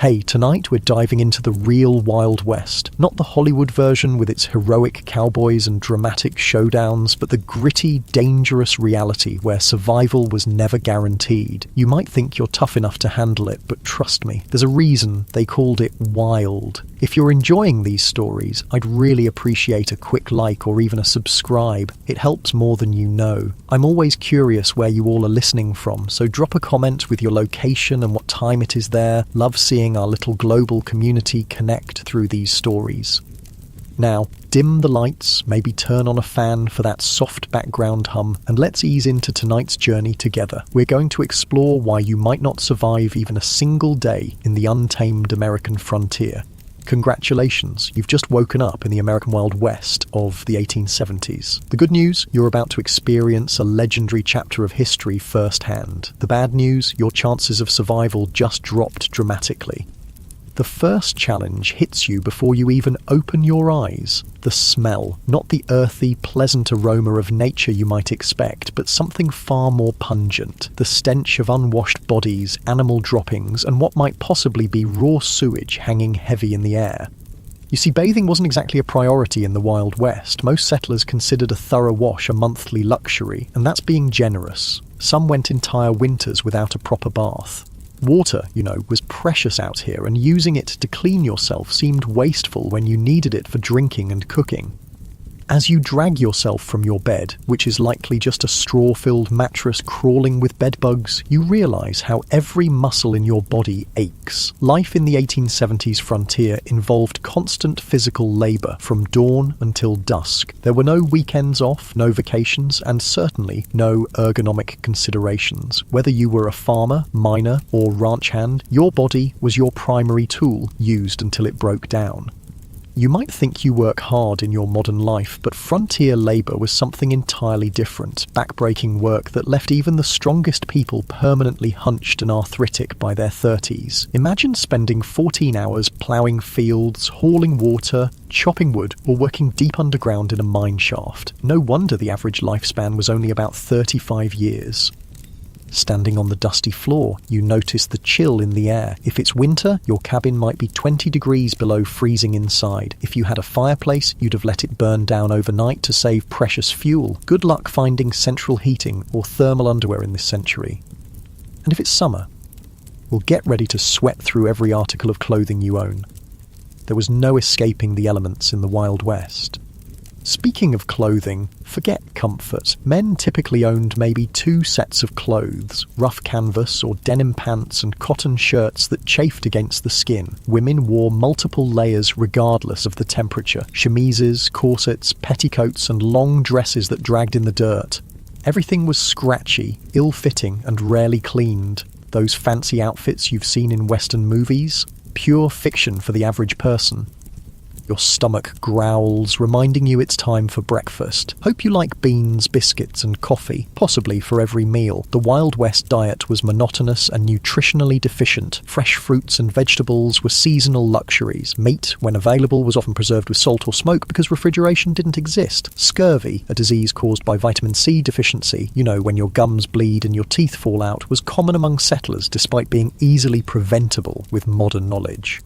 Hey, tonight we're diving into the real Wild West. Not the Hollywood version with its heroic cowboys and dramatic showdowns, but the gritty, dangerous reality where survival was never guaranteed. You might think you're tough enough to handle it, but trust me, there's a reason they called it wild. If you're enjoying these stories, I'd really appreciate a quick like or even a subscribe. It helps more than you know. I'm always curious where you all are listening from, so drop a comment with your location and what time it is there. Love seeing our little global community connect through these stories. Now, dim the lights, maybe turn on a fan for that soft background hum, and let's ease into tonight's journey together. We're going to explore why you might not survive even a single day in the untamed American frontier. Congratulations, you've just woken up in the American Wild West of the 1870s. The good news, you're about to experience a legendary chapter of history firsthand. The bad news, your chances of survival just dropped dramatically. The first challenge hits you before you even open your eyes. The smell, not the earthy, pleasant aroma of nature you might expect, but something far more pungent. The stench of unwashed bodies, animal droppings, and what might possibly be raw sewage hanging heavy in the air. You see, bathing wasn't exactly a priority in the Wild West. Most settlers considered a thorough wash a monthly luxury, and that's being generous. Some went entire winters without a proper bath. Water, was precious out here, and using it to clean yourself seemed wasteful when you needed it for drinking and cooking. As you drag yourself from your bed, which is likely just a straw-filled mattress crawling with bedbugs, you realise how every muscle in your body aches. Life in the 1870s frontier involved constant physical labour from dawn until dusk. There were no weekends off, no vacations, and certainly no ergonomic considerations. Whether you were a farmer, miner, or ranch hand, your body was your primary tool, used until it broke down. You might think you work hard in your modern life, but frontier labour was something entirely different, backbreaking work that left even the strongest people permanently hunched and arthritic by their 30s. Imagine spending 14 hours ploughing fields, hauling water, chopping wood, or working deep underground in a mine shaft. No wonder the average lifespan was only about 35 years. Standing on the dusty floor, you notice the chill in the air. If it's winter, your cabin might be 20 degrees below freezing inside. If you had a fireplace, you'd have let it burn down overnight to save precious fuel. Good luck finding central heating or thermal underwear in this century. And if it's summer, well, get ready to sweat through every article of clothing you own. There was no escaping the elements in the Wild West. Speaking of clothing, forget comfort. Men typically owned maybe 2 sets of clothes, rough canvas or denim pants and cotton shirts that chafed against the skin. Women wore multiple layers regardless of the temperature, chemises, corsets, petticoats and long dresses that dragged in the dirt. Everything was scratchy, ill-fitting and rarely cleaned. Those fancy outfits you've seen in Western movies? Pure fiction for the average person. Your stomach growls, reminding you it's time for breakfast. Hope you like beans, biscuits and coffee, possibly for every meal. The Wild West diet was monotonous and nutritionally deficient. Fresh fruits and vegetables were seasonal luxuries. Meat, when available, was often preserved with salt or smoke because refrigeration didn't exist. Scurvy, a disease caused by vitamin C deficiency, when your gums bleed and your teeth fall out, was common among settlers despite being easily preventable with modern knowledge.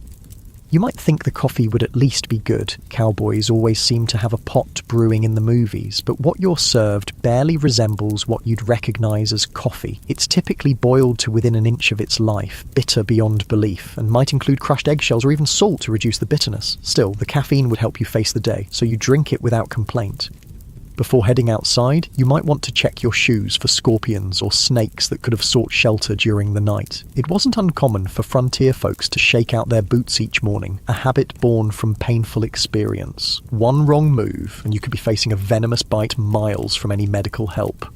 You might think the coffee would at least be good. Cowboys always seem to have a pot brewing in the movies, but what you're served barely resembles what you'd recognise as coffee. It's typically boiled to within an inch of its life, bitter beyond belief, and might include crushed eggshells or even salt to reduce the bitterness. Still, the caffeine would help you face the day, so you drink it without complaint. Before heading outside, you might want to check your shoes for scorpions or snakes that could have sought shelter during the night. It wasn't uncommon for frontier folks to shake out their boots each morning, a habit born from painful experience. One wrong move, and you could be facing a venomous bite miles from any medical help.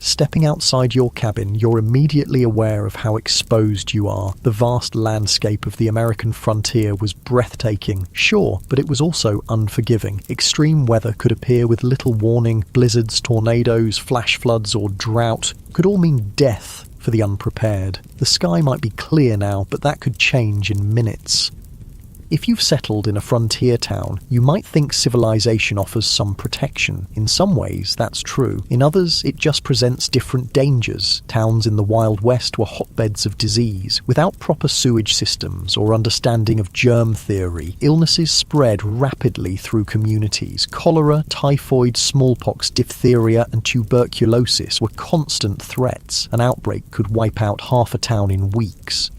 Stepping outside your cabin, you're immediately aware of how exposed you are. The vast landscape of the American frontier was breathtaking, sure, but it was also unforgiving. Extreme weather could appear with little warning. Blizzards, tornadoes, flash floods, or drought could all mean death for the unprepared. The sky might be clear now, but that could change in minutes. If you've settled in a frontier town, you might think civilization offers some protection. In some ways, that's true. In others, it just presents different dangers. Towns in the Wild West were hotbeds of disease. Without proper sewage systems or understanding of germ theory, illnesses spread rapidly through communities. Cholera, typhoid, smallpox, diphtheria, and tuberculosis were constant threats. An outbreak could wipe out half a town in weeks.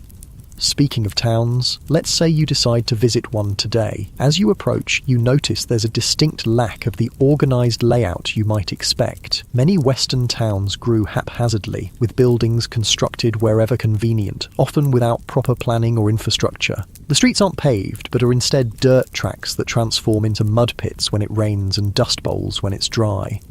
Speaking of towns, let's say you decide to visit one today. As you approach, you notice there's a distinct lack of the organised layout you might expect. Many Western towns grew haphazardly, with buildings constructed wherever convenient, often without proper planning or infrastructure. The streets aren't paved, but are instead dirt tracks that transform into mud pits when it rains and dust bowls when it's dry.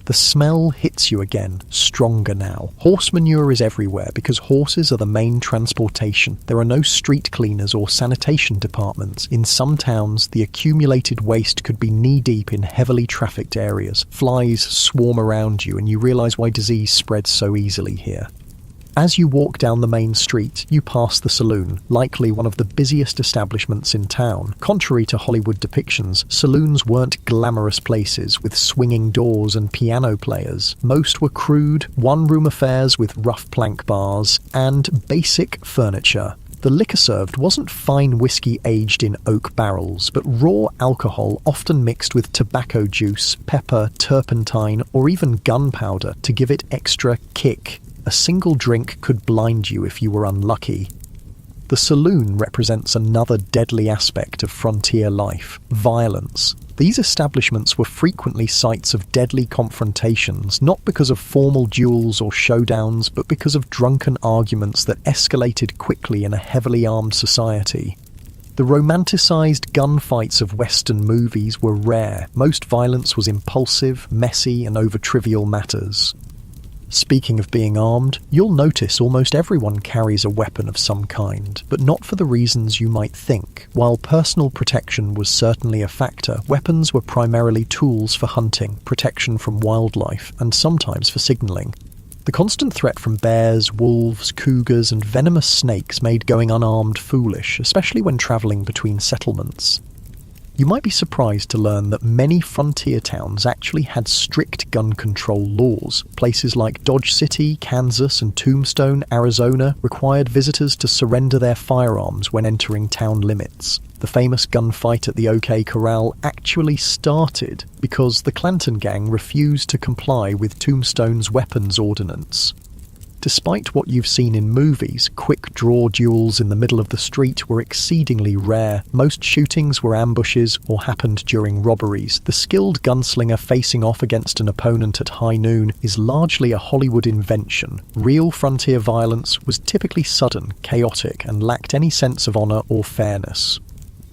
The smell hits you again, stronger now. Horse manure is everywhere because horses are the main transportation. There are no street cleaners or sanitation departments. In some towns, the accumulated waste could be knee-deep in heavily trafficked areas. Flies swarm around you and you realise why disease spreads so easily here. As you walk down the main street, you pass the saloon, likely one of the busiest establishments in town. Contrary to Hollywood depictions, saloons weren't glamorous places with swinging doors and piano players. Most were crude, one-room affairs with rough plank bars and basic furniture. The liquor served wasn't fine whiskey aged in oak barrels, but raw alcohol often mixed with tobacco juice, pepper, turpentine, or even gunpowder to give it extra kick. A single drink could blind you if you were unlucky. The saloon represents another deadly aspect of frontier life: violence. These establishments were frequently sites of deadly confrontations, not because of formal duels or showdowns, but because of drunken arguments that escalated quickly in a heavily armed society. The romanticised gunfights of Western movies were rare. Most violence was impulsive, messy, and over trivial matters. Speaking of being armed, you'll notice almost everyone carries a weapon of some kind, but not for the reasons you might think. While personal protection was certainly a factor, weapons were primarily tools for hunting, protection from wildlife, and sometimes for signalling. The constant threat from bears, wolves, cougars, and venomous snakes made going unarmed foolish, especially when travelling between settlements. You might be surprised to learn that many frontier towns actually had strict gun control laws. Places like Dodge City, Kansas, and Tombstone, Arizona, required visitors to surrender their firearms when entering town limits. The famous gunfight at the OK Corral actually started because the Clanton gang refused to comply with Tombstone's weapons ordinance. Despite what you've seen in movies, quick-draw duels in the middle of the street were exceedingly rare. Most shootings were ambushes or happened during robberies. The skilled gunslinger facing off against an opponent at high noon is largely a Hollywood invention. Real frontier violence was typically sudden, chaotic, and lacked any sense of honor or fairness.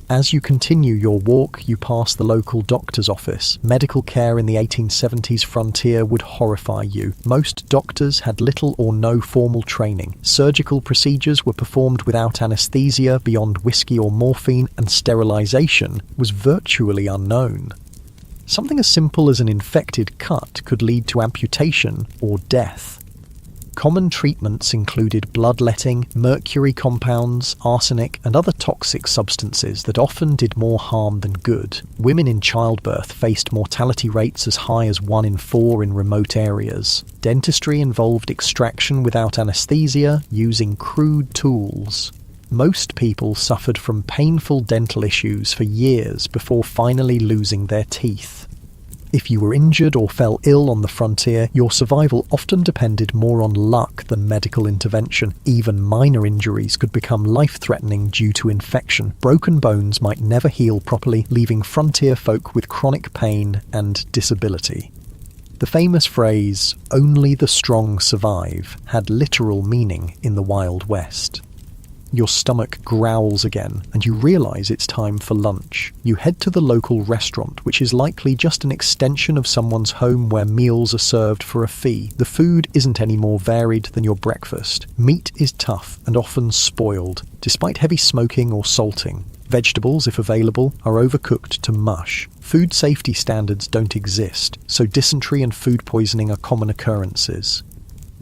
As you continue your walk, you pass the local doctor's office. Medical care in the 1870s frontier would horrify you. Most doctors had little or no formal training. Surgical procedures were performed without anesthesia beyond whiskey or morphine, and sterilization was virtually unknown. Something as simple as an infected cut could lead to amputation or death. Common treatments included bloodletting, mercury compounds, arsenic, and other toxic substances that often did more harm than good. Women in childbirth faced mortality rates as high as 1 in 4 in remote areas. Dentistry involved extraction without anesthesia, using crude tools. Most people suffered from painful dental issues for years before finally losing their teeth. If you were injured or fell ill on the frontier, your survival often depended more on luck than medical intervention. Even minor injuries could become life-threatening due to infection. Broken bones might never heal properly, leaving frontier folk with chronic pain and disability. The famous phrase, "only the strong survive," had literal meaning in the Wild West. Your stomach growls again, and you realise it's time for lunch. You head to the local restaurant, which is likely just an extension of someone's home where meals are served for a fee. The food isn't any more varied than your breakfast. Meat is tough and often spoiled, despite heavy smoking or salting. Vegetables, if available, are overcooked to mush. Food safety standards don't exist, so dysentery and food poisoning are common occurrences.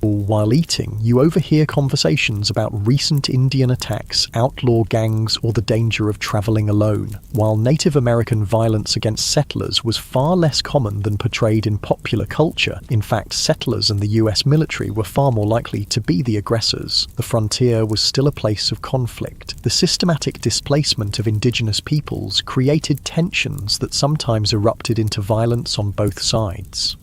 While eating, you overhear conversations about recent Indian attacks, outlaw gangs, or the danger of traveling alone, while Native American violence against settlers was far less common than portrayed in popular culture. In fact, settlers and the US military were far more likely to be the aggressors. The frontier was still a place of conflict. The systematic displacement of indigenous peoples created tensions that sometimes erupted into violence on both sides.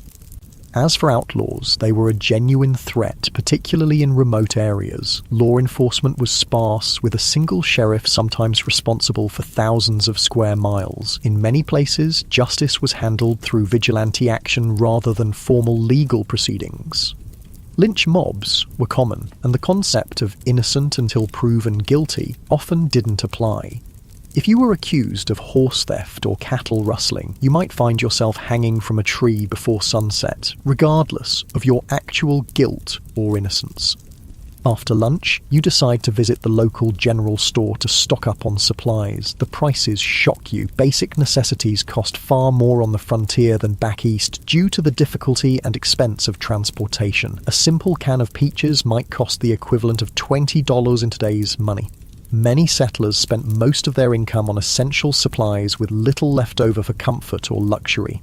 As for outlaws, they were a genuine threat, particularly in remote areas. Law enforcement was sparse, with a single sheriff sometimes responsible for thousands of square miles. In many places, justice was handled through vigilante action rather than formal legal proceedings. Lynch mobs were common, and the concept of innocent until proven guilty often didn't apply. If you were accused of horse theft or cattle rustling, you might find yourself hanging from a tree before sunset, regardless of your actual guilt or innocence. After lunch, you decide to visit the local general store to stock up on supplies. The prices shock you. Basic necessities cost far more on the frontier than back east due to the difficulty and expense of transportation. A simple can of peaches might cost the equivalent of $20 in today's money. Many settlers spent most of their income on essential supplies with little left over for comfort or luxury.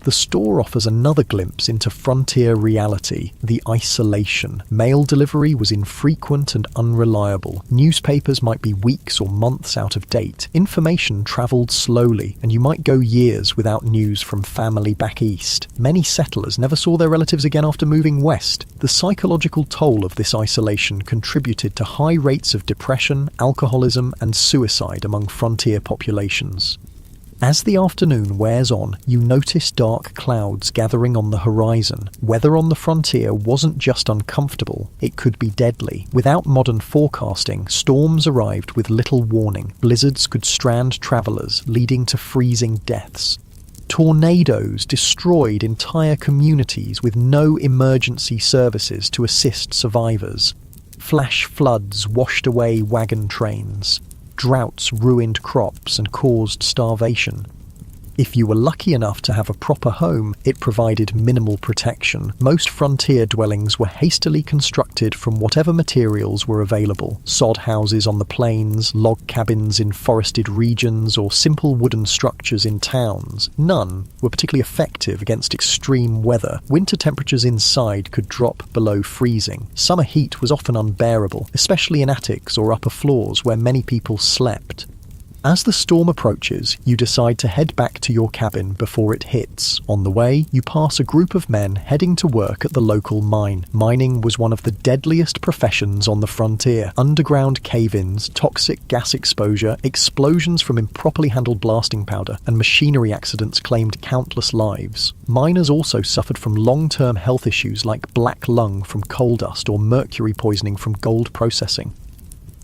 The store offers another glimpse into frontier reality, the isolation. Mail delivery was infrequent and unreliable. Newspapers might be weeks or months out of date. Information traveled slowly, and you might go years without news from family back east. Many settlers never saw their relatives again after moving west. The psychological toll of this isolation contributed to high rates of depression, alcoholism, and suicide among frontier populations. As the afternoon wears on, you notice dark clouds gathering on the horizon. Weather on the frontier wasn't just uncomfortable, it could be deadly. Without modern forecasting, storms arrived with little warning. Blizzards could strand travelers, leading to freezing deaths. Tornadoes destroyed entire communities with no emergency services to assist survivors. Flash floods washed away wagon trains. Droughts ruined crops and caused starvation. If you were lucky enough to have a proper home, it provided minimal protection. Most frontier dwellings were hastily constructed from whatever materials were available. Sod houses on the plains, log cabins in forested regions, or simple wooden structures in towns. None were particularly effective against extreme weather. Winter temperatures inside could drop below freezing. Summer heat was often unbearable, especially in attics or upper floors where many people slept. As the storm approaches, you decide to head back to your cabin before it hits. On the way, you pass a group of men heading to work at the local mine. Mining was one of the deadliest professions on the frontier. Underground cave-ins, toxic gas exposure, explosions from improperly handled blasting powder, and machinery accidents claimed countless lives. Miners also suffered from long-term health issues like black lung from coal dust or mercury poisoning from gold processing.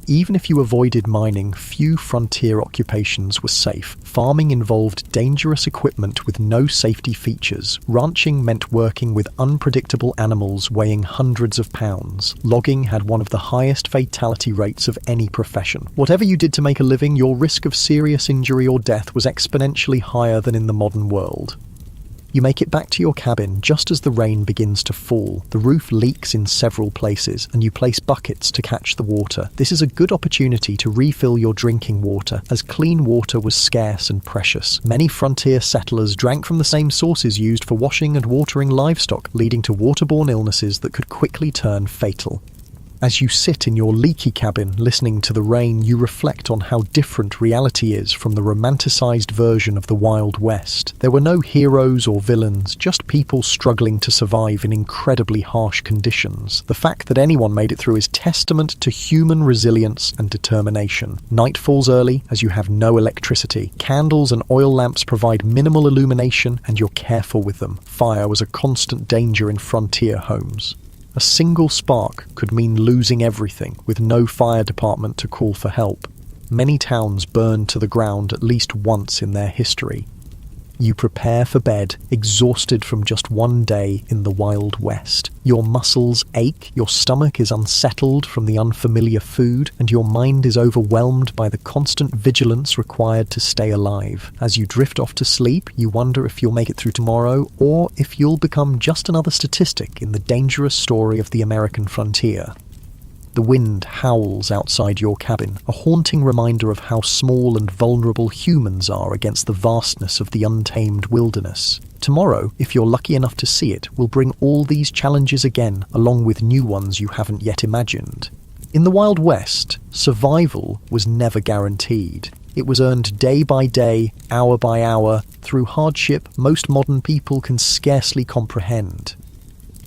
Even if you avoided mining, few frontier occupations were safe. Farming involved dangerous equipment with no safety features. Ranching meant working with unpredictable animals weighing hundreds of pounds. Logging had one of the highest fatality rates of any profession. Whatever you did to make a living, your risk of serious injury or death was exponentially higher than in the modern world. You make it back to your cabin just as the rain begins to fall. The roof leaks in several places, and you place buckets to catch the water. This is a good opportunity to refill your drinking water, as clean water was scarce and precious. Many frontier settlers drank from the same sources used for washing and watering livestock, leading to waterborne illnesses that could quickly turn fatal. As you sit in your leaky cabin listening to the rain, you reflect on how different reality is from the romanticized version of the Wild West. There were no heroes or villains, just people struggling to survive in incredibly harsh conditions. The fact that anyone made it through is testament to human resilience and determination. Night falls early as you have no electricity. Candles and oil lamps provide minimal illumination, and you're careful with them. Fire was a constant danger in frontier homes. A single spark could mean losing everything, with no fire department to call for help. Many towns burned to the ground at least once in their history. You prepare for bed, exhausted from just one day in the Wild West. Your muscles ache, your stomach is unsettled from the unfamiliar food, and your mind is overwhelmed by the constant vigilance required to stay alive. As you drift off to sleep, you wonder if you'll make it through tomorrow, or if you'll become just another statistic in the dangerous story of the American frontier. The wind howls outside your cabin, a haunting reminder of how small and vulnerable humans are against the vastness of the untamed wilderness. Tomorrow, if you're lucky enough to see it, will bring all these challenges again, along with new ones you haven't yet imagined. In the Wild West, survival was never guaranteed. It was earned day by day, hour by hour, through hardship most modern people can scarcely comprehend.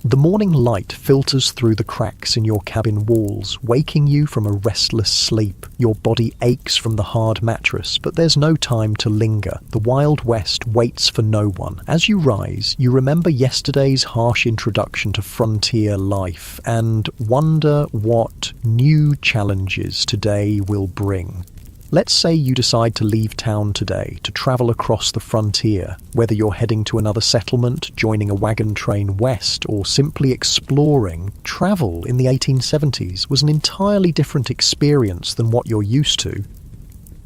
The morning light filters through the cracks in your cabin walls, waking you from a restless sleep. Your body aches from the hard mattress, but there's no time to linger. The Wild West waits for no one. As you rise, you remember yesterday's harsh introduction to frontier life and wonder what new challenges today will bring. Let's say you decide to leave town today to travel across the frontier. Whether you're heading to another settlement, joining a wagon train west, or simply exploring, travel in the 1870s was an entirely different experience than what you're used to.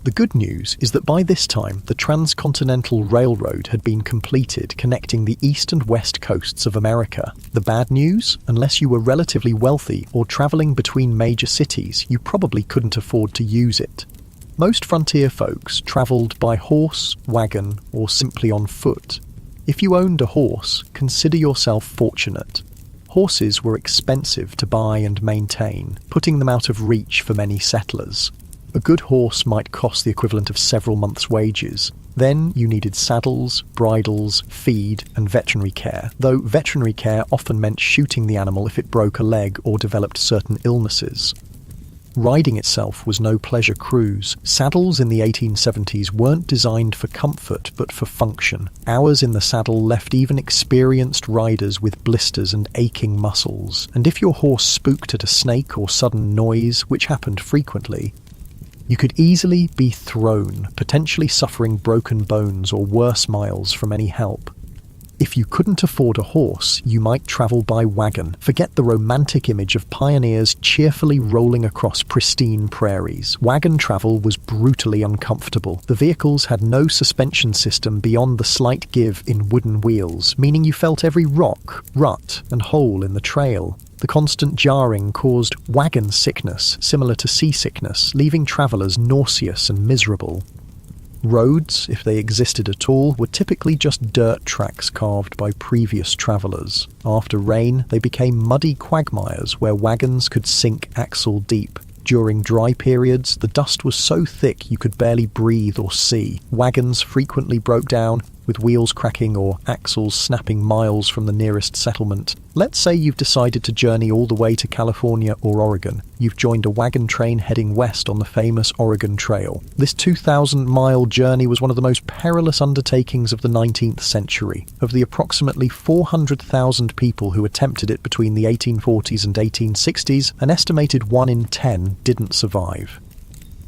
The good news is that by this time, the Transcontinental Railroad had been completed, connecting the east and west coasts of America. The bad news? Unless you were relatively wealthy or traveling between major cities, you probably couldn't afford to use it. Most frontier folks travelled by horse, wagon, or simply on foot. If you owned a horse, consider yourself fortunate. Horses were expensive to buy and maintain, putting them out of reach for many settlers. A good horse might cost the equivalent of several months' wages. Then you needed saddles, bridles, feed, and veterinary care, though veterinary care often meant shooting the animal if it broke a leg or developed certain illnesses. Riding itself was no pleasure cruise. Saddles in the 1870s weren't designed for comfort, but for function. Hours in the saddle left even experienced riders with blisters and aching muscles. And if your horse spooked at a snake or sudden noise, which happened frequently, you could easily be thrown, potentially suffering broken bones or worse miles from any help. If you couldn't afford a horse, you might travel by wagon. Forget the romantic image of pioneers cheerfully rolling across pristine prairies. Wagon travel was brutally uncomfortable. The vehicles had no suspension system beyond the slight give in wooden wheels, meaning you felt every rock, rut, and hole in the trail. The constant jarring caused wagon sickness, similar to seasickness, leaving travelers nauseous and miserable. Roads, if they existed at all, were typically just dirt tracks carved by previous travellers. After rain, they became muddy quagmires where wagons could sink axle deep. During dry periods, the dust was so thick you could barely breathe or see. Wagons frequently broke down, with wheels cracking or axles snapping miles from the nearest settlement. Let's say you've decided to journey all the way to California or Oregon. You've joined a wagon train heading west on the famous Oregon Trail. This 2,000-mile journey was one of the most perilous undertakings of the 19th century. Of the approximately 400,000 people who attempted it between the 1840s and 1860s, an estimated 1 in 10 didn't survive.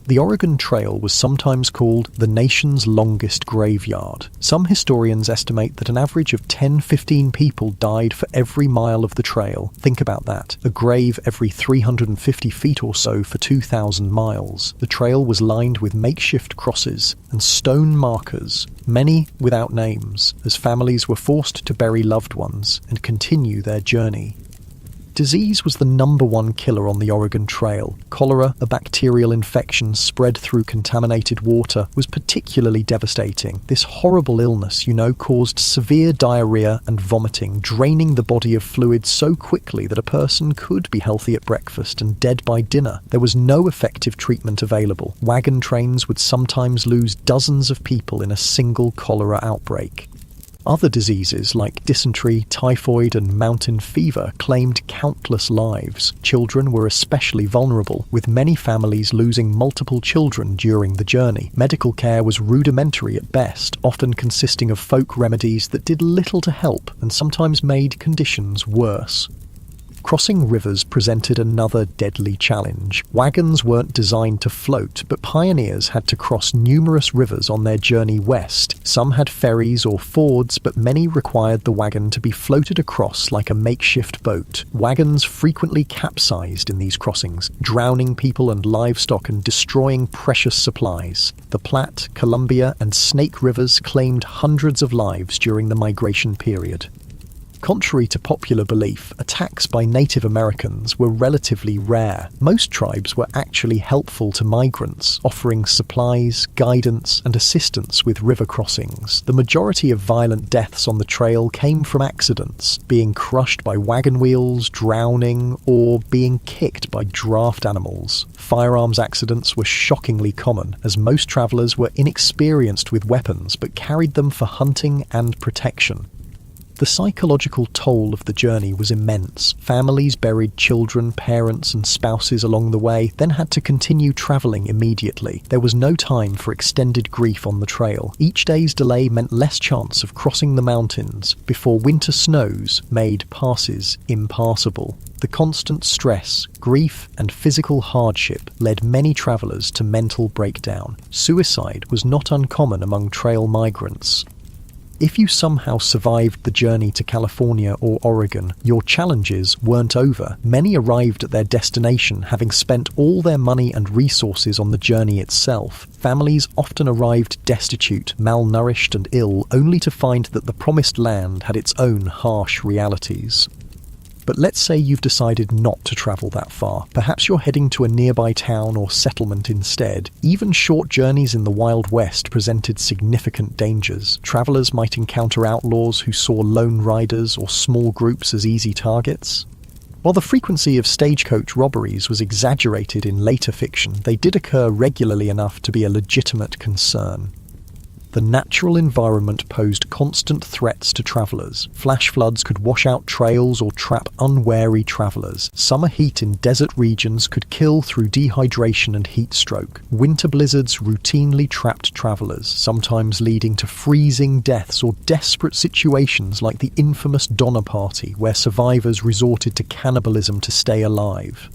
The Oregon Trail was sometimes called the nation's longest graveyard. Some historians estimate that an average of 10-15 people died for every mile of the trail. Think about that. A grave every 350 feet or so for 2,000 miles. The trail was lined with makeshift crosses and stone markers, many without names, as families were forced to bury loved ones and continue their journey. Disease was the #1 killer on the Oregon Trail. Cholera, a bacterial infection spread through contaminated water, was particularly devastating. This horrible illness, caused severe diarrhea and vomiting, draining the body of fluid so quickly that a person could be healthy at breakfast and dead by dinner. There was no effective treatment available. Wagon trains would sometimes lose dozens of people in a single cholera outbreak. Other diseases like dysentery, typhoid, and mountain fever claimed countless lives. Children were especially vulnerable, with many families losing multiple children during the journey. Medical care was rudimentary at best, often consisting of folk remedies that did little to help and sometimes made conditions worse. Crossing rivers presented another deadly challenge. Wagons weren't designed to float, but pioneers had to cross numerous rivers on their journey west. Some had ferries or fords, but many required the wagon to be floated across like a makeshift boat. Wagons frequently capsized in these crossings, drowning people and livestock and destroying precious supplies. The Platte, Columbia, and Snake rivers claimed hundreds of lives during the migration period. Contrary to popular belief, attacks by Native Americans were relatively rare. Most tribes were actually helpful to migrants, offering supplies, guidance, and assistance with river crossings. The majority of violent deaths on the trail came from accidents, being crushed by wagon wheels, drowning, or being kicked by draft animals. Firearms accidents were shockingly common, as most travelers were inexperienced with weapons but carried them for hunting and protection. The psychological toll of the journey was immense. Families buried children, parents, and spouses along the way, then had to continue travelling immediately. There was no time for extended grief on the trail. Each day's delay meant less chance of crossing the mountains before winter snows made passes impassable. The constant stress, grief, and physical hardship led many travellers to mental breakdown. Suicide was not uncommon among trail migrants. If you somehow survived the journey to California or Oregon, your challenges weren't over. Many arrived at their destination having spent all their money and resources on the journey itself. Families often arrived destitute, malnourished, and ill, only to find that the promised land had its own harsh realities. But let's say you've decided not to travel that far. Perhaps you're heading to a nearby town or settlement instead. Even short journeys in the Wild West presented significant dangers. Travelers might encounter outlaws who saw lone riders or small groups as easy targets. While the frequency of stagecoach robberies was exaggerated in later fiction, they did occur regularly enough to be a legitimate concern. The natural environment posed constant threats to travellers. Flash floods could wash out trails or trap unwary travellers. Summer heat in desert regions could kill through dehydration and heat stroke. Winter blizzards routinely trapped travellers, sometimes leading to freezing deaths or desperate situations like the infamous Donner Party, where survivors resorted to cannibalism to stay alive.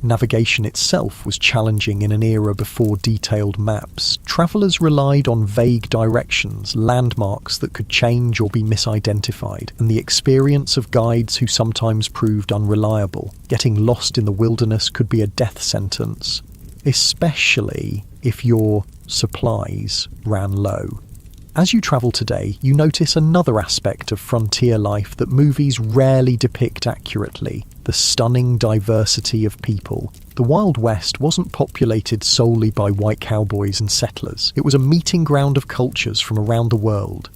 Navigation itself was challenging in an era before detailed maps. Travellers relied on vague directions, landmarks that could change or be misidentified, and the experience of guides who sometimes proved unreliable. Getting lost in the wilderness could be a death sentence, especially if your supplies ran low. As you travel today, you notice another aspect of frontier life that movies rarely depict accurately: the stunning diversity of people. The Wild West wasn't populated solely by white cowboys and settlers. It was a meeting ground of cultures from around the world.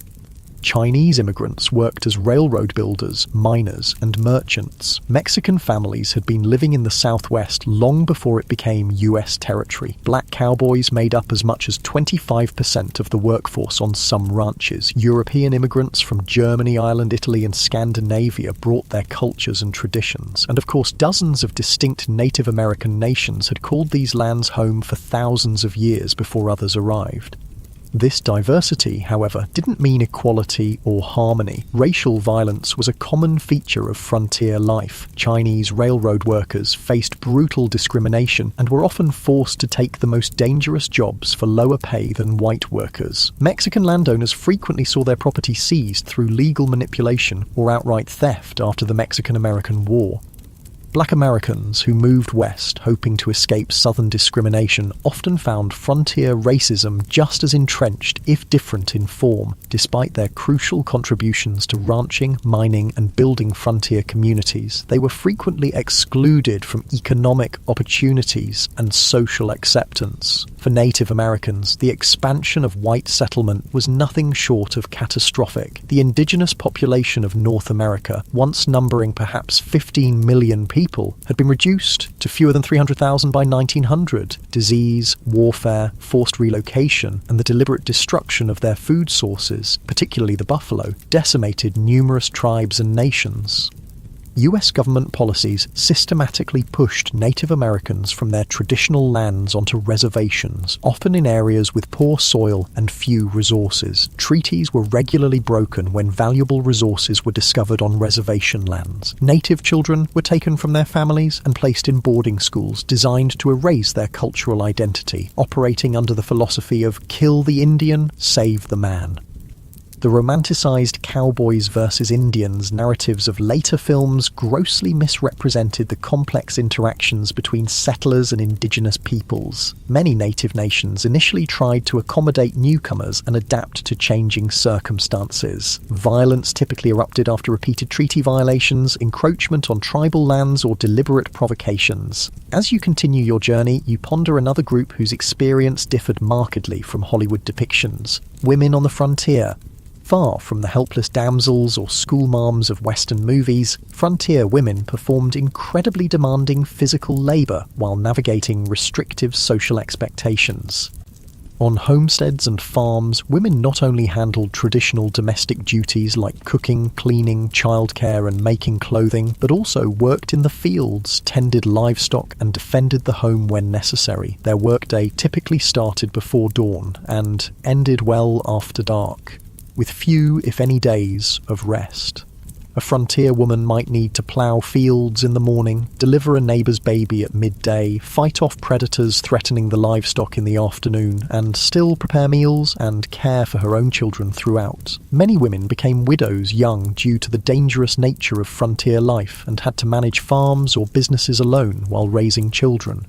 Chinese immigrants worked as railroad builders, miners, and merchants. Mexican families had been living in the Southwest long before it became U.S. territory. Black cowboys made up as much as 25% of the workforce on some ranches. European immigrants from Germany, Ireland, Italy, and Scandinavia brought their cultures and traditions. And of course, dozens of distinct Native American nations had called these lands home for thousands of years before others arrived. This diversity, however, didn't mean equality or harmony. Racial violence was a common feature of frontier life. Chinese railroad workers faced brutal discrimination and were often forced to take the most dangerous jobs for lower pay than white workers. Mexican landowners frequently saw their property seized through legal manipulation or outright theft after the Mexican-American War. Black Americans who moved west hoping to escape Southern discrimination often found frontier racism just as entrenched, if different in form. Despite their crucial contributions to ranching, mining, and building frontier communities, they were frequently excluded from economic opportunities and social acceptance. For Native Americans, the expansion of white settlement was nothing short of catastrophic. The indigenous population of North America, once numbering perhaps 15 million people, had been reduced to fewer than 300,000 by 1900. Disease, warfare, forced relocation, and the deliberate destruction of their food sources, particularly the buffalo, decimated numerous tribes and nations. US government policies systematically pushed Native Americans from their traditional lands onto reservations, often in areas with poor soil and few resources. Treaties were regularly broken when valuable resources were discovered on reservation lands. Native children were taken from their families and placed in boarding schools designed to erase their cultural identity, operating under the philosophy of kill the Indian, save the man. The romanticized cowboys versus Indians narratives of later films grossly misrepresented the complex interactions between settlers and indigenous peoples. Many native nations initially tried to accommodate newcomers and adapt to changing circumstances. Violence typically erupted after repeated treaty violations, encroachment on tribal lands, or deliberate provocations. As you continue your journey, you ponder another group whose experience differed markedly from Hollywood depictions: women on the frontier. Far from the helpless damsels or schoolmarms of Western movies, frontier women performed incredibly demanding physical labour while navigating restrictive social expectations. On homesteads and farms, women not only handled traditional domestic duties like cooking, cleaning, childcare and making clothing, but also worked in the fields, tended livestock and defended the home when necessary. Their workday typically started before dawn and ended well after dark, with few, if any, days of rest. A frontier woman might need to plough fields in the morning, deliver a neighbour's baby at midday, fight off predators threatening the livestock in the afternoon, and still prepare meals and care for her own children throughout. Many women became widows young due to the dangerous nature of frontier life and had to manage farms or businesses alone while raising children.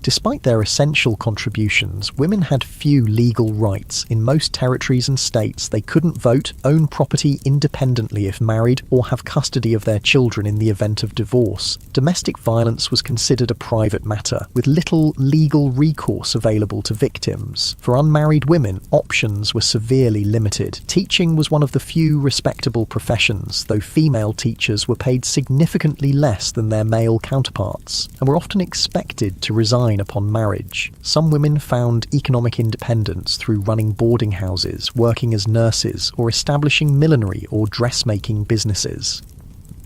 Despite their essential contributions, women had few legal rights. In most territories and states, they couldn't vote, own property independently if married, or have custody of their children in the event of divorce. Domestic violence was considered a private matter, with little legal recourse available to victims. For unmarried women, options were severely limited. Teaching was one of the few respectable professions, though female teachers were paid significantly less than their male counterparts, and were often expected to resign upon marriage. Some women found economic independence through running boarding houses, working as nurses, or establishing millinery or dressmaking businesses.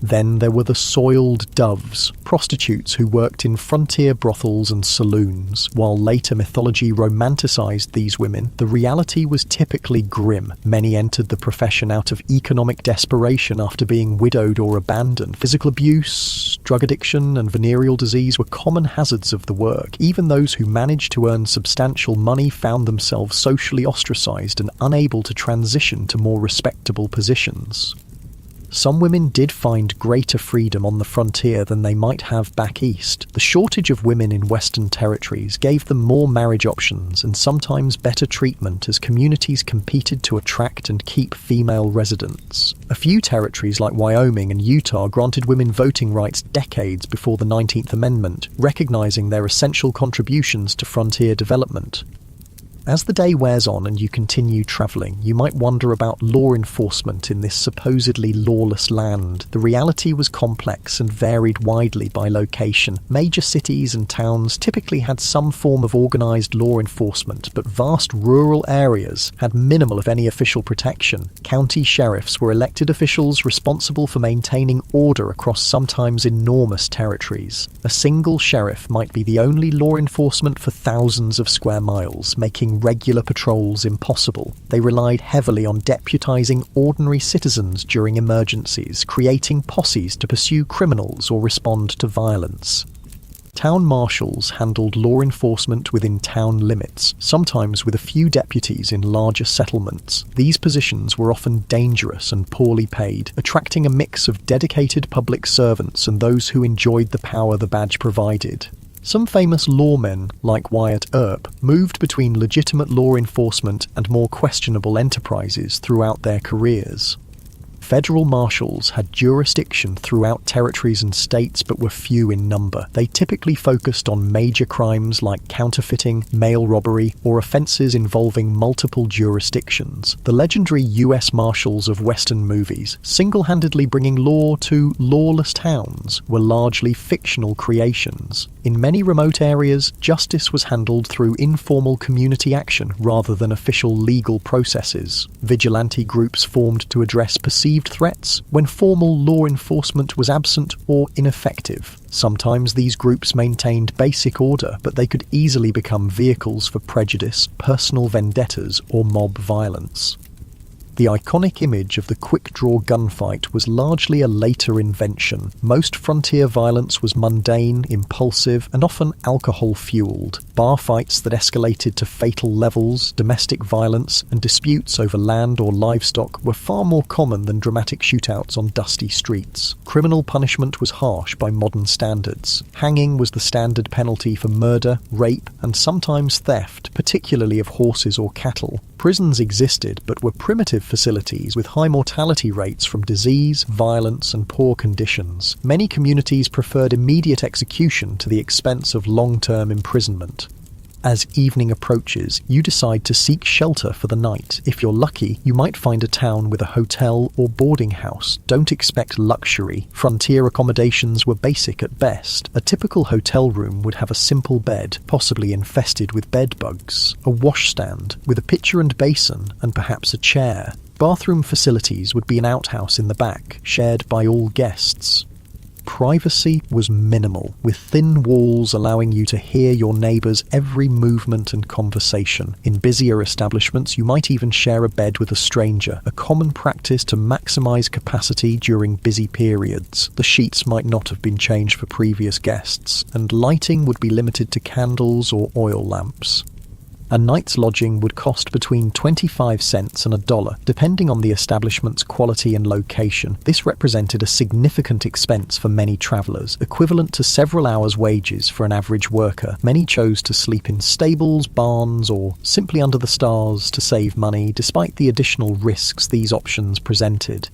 Then there were the soiled doves, prostitutes who worked in frontier brothels and saloons. While later mythology romanticized these women, the reality was typically grim. Many entered the profession out of economic desperation after being widowed or abandoned. Physical abuse, drug addiction, and venereal disease were common hazards of the work. Even those who managed to earn substantial money found themselves socially ostracized and unable to transition to more respectable positions. Some women did find greater freedom on the frontier than they might have back east. The shortage of women in Western territories gave them more marriage options and sometimes better treatment as communities competed to attract and keep female residents. A few territories like Wyoming and Utah granted women voting rights decades before the 19th Amendment, recognizing their essential contributions to frontier development. As the day wears on and you continue travelling, you might wonder about law enforcement in this supposedly lawless land. The reality was complex and varied widely by location. Major cities and towns typically had some form of organised law enforcement, but vast rural areas had minimal, if any, official protection. County sheriffs were elected officials responsible for maintaining order across sometimes enormous territories. A single sheriff might be the only law enforcement for thousands of square miles, making regular patrols impossible. They relied heavily on deputizing ordinary citizens during emergencies, creating posses to pursue criminals or respond to violence. Town marshals handled law enforcement within town limits, sometimes with a few deputies in larger settlements. These positions were often dangerous and poorly paid, attracting a mix of dedicated public servants and those who enjoyed the power the badge provided. Some famous lawmen, like Wyatt Earp, moved between legitimate law enforcement and more questionable enterprises throughout their careers. Federal marshals had jurisdiction throughout territories and states but were few in number. They typically focused on major crimes like counterfeiting, mail robbery, or offences involving multiple jurisdictions. The legendary US Marshals of Western movies, single-handedly bringing law to lawless towns, were largely fictional creations. In many remote areas, justice was handled through informal community action rather than official legal processes. Vigilante groups formed to address perceived threats when formal law enforcement was absent or ineffective. Sometimes these groups maintained basic order, but they could easily become vehicles for prejudice, personal vendettas, or mob violence. The iconic image of the quick-draw gunfight was largely a later invention. Most frontier violence was mundane, impulsive, and often alcohol-fueled. Bar fights that escalated to fatal levels, domestic violence, and disputes over land or livestock were far more common than dramatic shootouts on dusty streets. Criminal punishment was harsh by modern standards. Hanging was the standard penalty for murder, rape, and sometimes theft, particularly of horses or cattle. Prisons existed, but were primitive facilities with high mortality rates from disease, violence, and poor conditions. Many communities preferred immediate execution to the expense of long-term imprisonment. As evening approaches, you decide to seek shelter for the night. If you're lucky, you might find a town with a hotel or boarding house. Don't expect luxury. Frontier accommodations were basic at best. A typical hotel room would have a simple bed, possibly infested with bed bugs, a washstand with a pitcher and basin, and perhaps a chair. Bathroom facilities would be an outhouse in the back, shared by all guests. Privacy was minimal, with thin walls allowing you to hear your neighbours' every movement and conversation. In busier establishments, you might even share a bed with a stranger, a common practice to maximise capacity during busy periods. The sheets might not have been changed for previous guests, and lighting would be limited to candles or oil lamps. A night's lodging would cost between 25 cents and $1, depending on the establishment's quality and location. This represented a significant expense for many travellers, equivalent to several hours' wages for an average worker. Many chose to sleep in stables, barns, or simply under the stars to save money, despite the additional risks these options presented.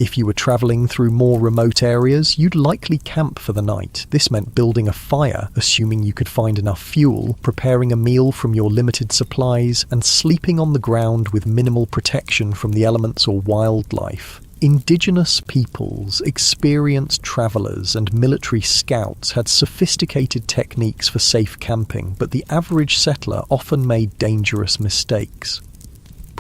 If you were travelling through more remote areas, you'd likely camp for the night. This meant building a fire, assuming you could find enough fuel, preparing a meal from your limited supplies, and sleeping on the ground with minimal protection from the elements or wildlife. Indigenous peoples, experienced travellers, and military scouts had sophisticated techniques for safe camping, but the average settler often made dangerous mistakes.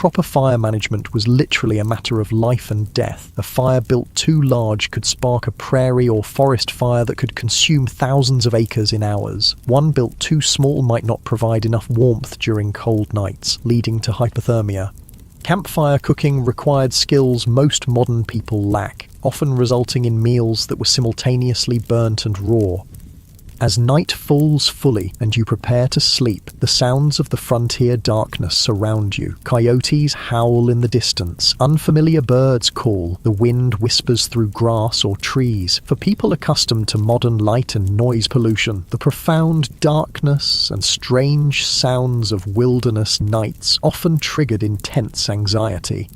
Proper fire management was literally a matter of life and death. A fire built too large could spark a prairie or forest fire that could consume thousands of acres in hours. One built too small might not provide enough warmth during cold nights, leading to hypothermia. Campfire cooking required skills most modern people lack, often resulting in meals that were simultaneously burnt and raw. As night falls fully and you prepare to sleep, the sounds of the frontier darkness surround you. Coyotes howl in the distance, unfamiliar birds call, the wind whispers through grass or trees. For people accustomed to modern light and noise pollution, the profound darkness and strange sounds of wilderness nights often triggered intense anxiety.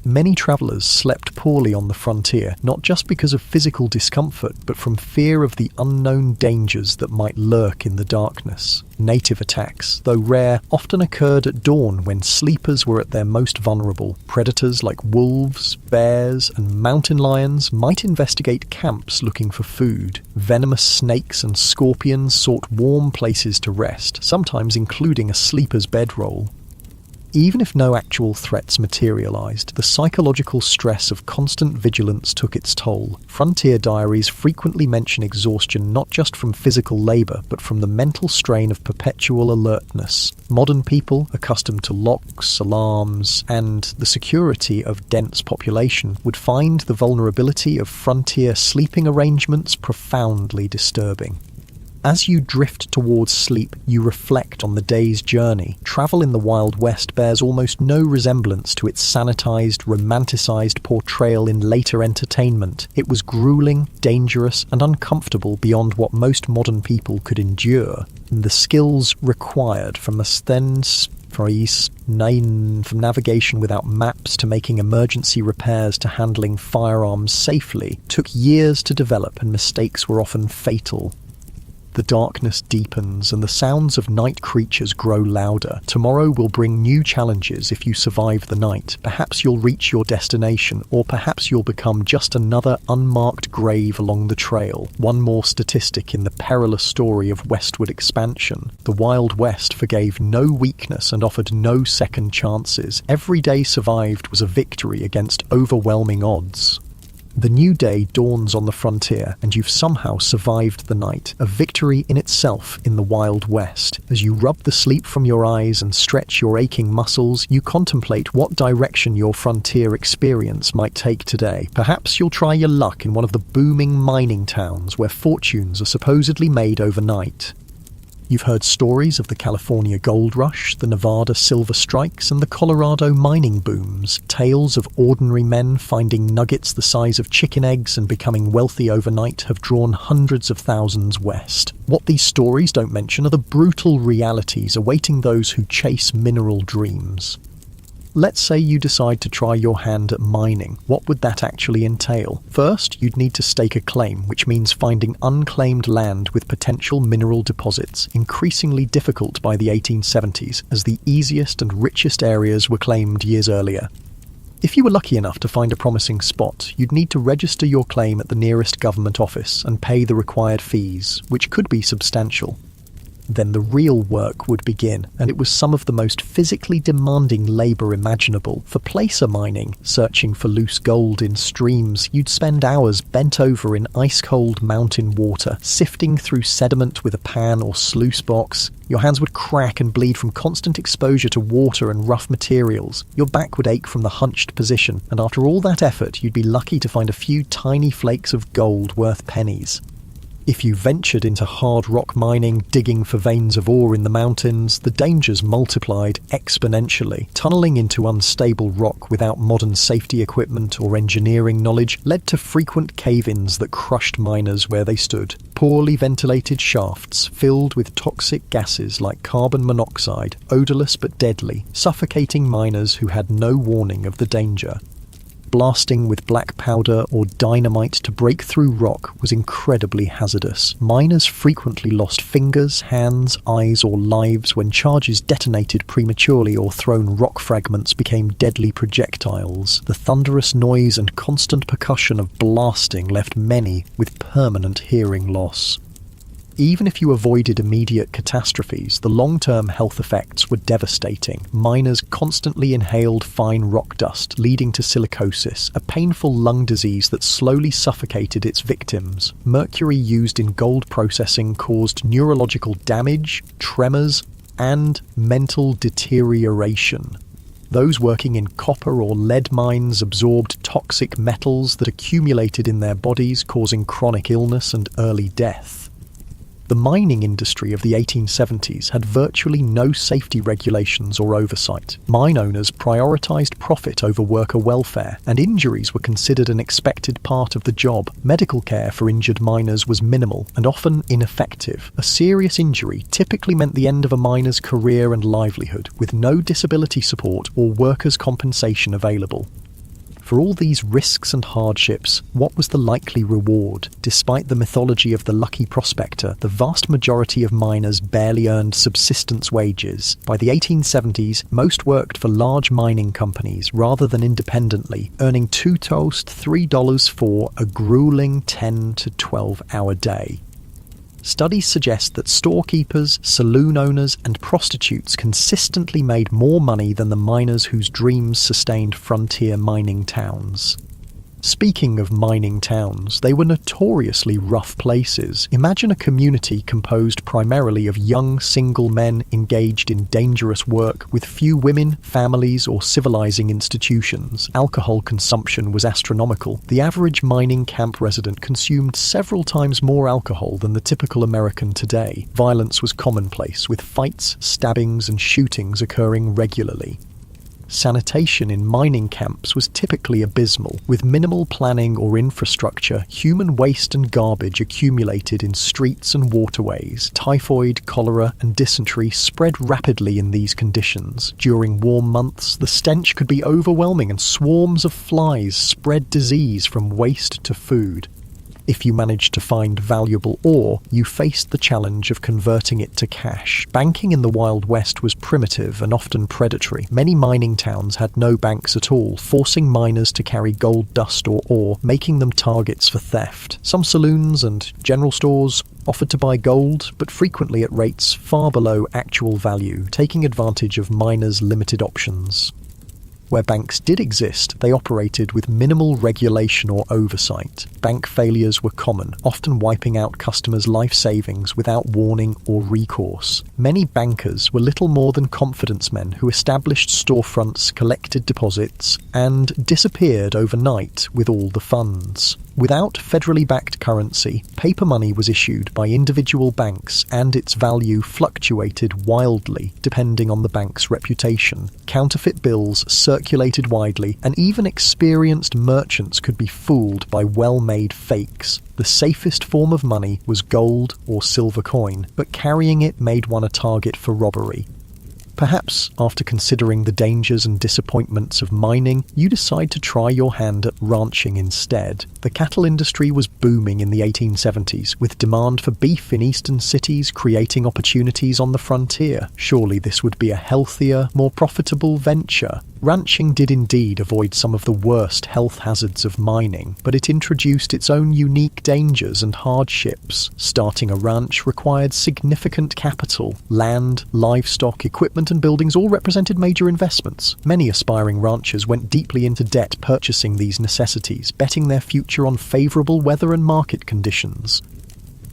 Many travellers slept poorly on the frontier, not just because of physical discomfort, but from fear of the unknown dangers that might lurk in the darkness. Native attacks, though rare, often occurred at dawn when sleepers were at their most vulnerable. Predators like wolves, bears, and mountain lions might investigate camps looking for food. Venomous snakes and scorpions sought warm places to rest, sometimes including a sleeper's bedroll. Even if no actual threats materialized, the psychological stress of constant vigilance took its toll. Frontier diaries frequently mention exhaustion not just from physical labor, but from the mental strain of perpetual alertness. Modern people, accustomed to locks, alarms, and the security of dense population, would find the vulnerability of frontier sleeping arrangements profoundly disturbing. As you drift towards sleep, you reflect on the day's journey. Travel in the Wild West bears almost no resemblance to its sanitized, romanticized portrayal in later entertainment. It was grueling, dangerous, and uncomfortable beyond what most modern people could endure. And the skills required from navigation without maps to making emergency repairs to handling firearms safely took years to develop, and mistakes were often fatal. The darkness deepens and the sounds of night creatures grow louder. Tomorrow will bring new challenges if you survive the night. Perhaps you'll reach your destination, or perhaps you'll become just another unmarked grave along the trail. One more statistic in the perilous story of westward expansion. The Wild West forgave no weakness and offered no second chances. Every day survived was a victory against overwhelming odds. The new day dawns on the frontier, and you've somehow survived the night, a victory in itself in the Wild West. As you rub the sleep from your eyes and stretch your aching muscles, you contemplate what direction your frontier experience might take today. Perhaps you'll try your luck in one of the booming mining towns where fortunes are supposedly made overnight. You've heard stories of the California gold rush, the Nevada silver strikes, and the Colorado mining booms. Tales of ordinary men finding nuggets the size of chicken eggs and becoming wealthy overnight have drawn hundreds of thousands west. What these stories don't mention are the brutal realities awaiting those who chase mineral dreams. Let's say you decide to try your hand at mining. What would that actually entail? First, you'd need to stake a claim, which means finding unclaimed land with potential mineral deposits, increasingly difficult by the 1870s, as the easiest and richest areas were claimed years earlier. If you were lucky enough to find a promising spot, you'd need to register your claim at the nearest government office and pay the required fees, which could be substantial. Then the real work would begin, and it was some of the most physically demanding labour imaginable. For placer mining, searching for loose gold in streams, you'd spend hours bent over in ice-cold mountain water, sifting through sediment with a pan or sluice box. Your hands would crack and bleed from constant exposure to water and rough materials. Your back would ache from the hunched position, and after all that effort, you'd be lucky to find a few tiny flakes of gold worth pennies. If you ventured into hard rock mining, digging for veins of ore in the mountains, the dangers multiplied exponentially. Tunneling into unstable rock without modern safety equipment or engineering knowledge led to frequent cave-ins that crushed miners where they stood. Poorly ventilated shafts filled with toxic gases like carbon monoxide, odorless but deadly, suffocating miners who had no warning of the danger. Blasting with black powder or dynamite to break through rock was incredibly hazardous. Miners frequently lost fingers, hands, eyes, or lives when charges detonated prematurely or thrown rock fragments became deadly projectiles. The thunderous noise and constant percussion of blasting left many with permanent hearing loss. Even if you avoided immediate catastrophes, the long-term health effects were devastating. Miners constantly inhaled fine rock dust, leading to silicosis, a painful lung disease that slowly suffocated its victims. Mercury used in gold processing caused neurological damage, tremors, and mental deterioration. Those working in copper or lead mines absorbed toxic metals that accumulated in their bodies, causing chronic illness and early death. The mining industry of the 1870s had virtually no safety regulations or oversight. Mine owners prioritized profit over worker welfare, and injuries were considered an expected part of the job. Medical care for injured miners was minimal and often ineffective. A serious injury typically meant the end of a miner's career and livelihood, with no disability support or workers' compensation available. For all these risks and hardships, what was the likely reward? Despite the mythology of the lucky prospector, the vast majority of miners barely earned subsistence wages. By the 1870s, most worked for large mining companies rather than independently, earning $2 for a grueling 10 to 12-hour day. Studies suggest that storekeepers, saloon owners, and prostitutes consistently made more money than the miners whose dreams sustained frontier mining towns. Speaking of mining towns, they were notoriously rough places. Imagine a community composed primarily of young single men engaged in dangerous work with few women, families, or civilizing institutions. Alcohol consumption was astronomical. The average mining camp resident consumed several times more alcohol than the typical American today. Violence was commonplace, with fights, stabbings, and shootings occurring regularly. Sanitation in mining camps was typically abysmal. With minimal planning or infrastructure, human waste and garbage accumulated in streets and waterways. Typhoid, cholera, and dysentery spread rapidly in these conditions. During warm months, the stench could be overwhelming and swarms of flies spread disease from waste to food. If you managed to find valuable ore, you faced the challenge of converting it to cash. Banking in the Wild West was primitive and often predatory. Many mining towns had no banks at all, forcing miners to carry gold dust or ore, making them targets for theft. Some saloons and general stores offered to buy gold, but frequently at rates far below actual value, taking advantage of miners' limited options. Where banks did exist, they operated with minimal regulation or oversight. Bank failures were common, often wiping out customers' life savings without warning or recourse. Many bankers were little more than confidence men who established storefronts, collected deposits, and disappeared overnight with all the funds. Without federally backed currency, paper money was issued by individual banks and its value fluctuated wildly depending on the bank's reputation. Counterfeit bills circulated widely, and even experienced merchants could be fooled by well-made fakes. The safest form of money was gold or silver coin, but carrying it made one a target for robbery. Perhaps, after considering the dangers and disappointments of mining, you decide to try your hand at ranching instead. The cattle industry was booming in the 1870s, with demand for beef in eastern cities creating opportunities on the frontier. Surely this would be a healthier, more profitable venture. Ranching did indeed avoid some of the worst health hazards of mining, but it introduced its own unique dangers and hardships. Starting a ranch required significant capital. Land, livestock, equipment and buildings all represented major investments. Many aspiring ranchers went deeply into debt purchasing these necessities, betting their future on favourable weather and market conditions.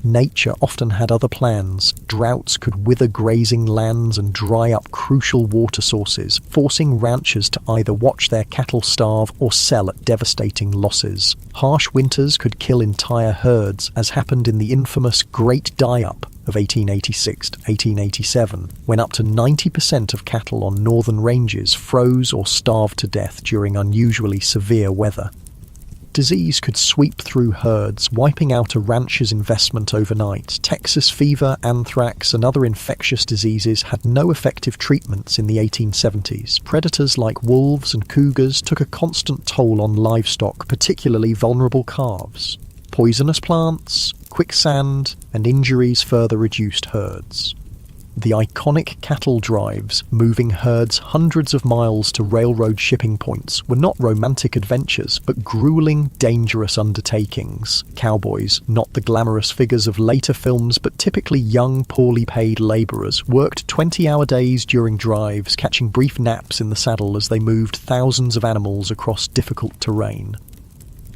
Nature often had other plans. Droughts could wither grazing lands and dry up crucial water sources, forcing ranchers to either watch their cattle starve or sell at devastating losses. Harsh winters could kill entire herds, as happened in the infamous Great Die-Up of 1886 to 1887, when up to 90% of cattle on northern ranges froze or starved to death during unusually severe weather. Disease could sweep through herds, wiping out a rancher's investment overnight. Texas fever, anthrax, and other infectious diseases had no effective treatments in the 1870s. Predators like wolves and cougars took a constant toll on livestock, particularly vulnerable calves. Poisonous plants, quicksand, and injuries further reduced herds. The iconic cattle drives, moving herds hundreds of miles to railroad shipping points, were not romantic adventures, but grueling, dangerous undertakings. Cowboys, not the glamorous figures of later films, but typically young, poorly paid labourers, worked 20-hour days during drives, catching brief naps in the saddle as they moved thousands of animals across difficult terrain.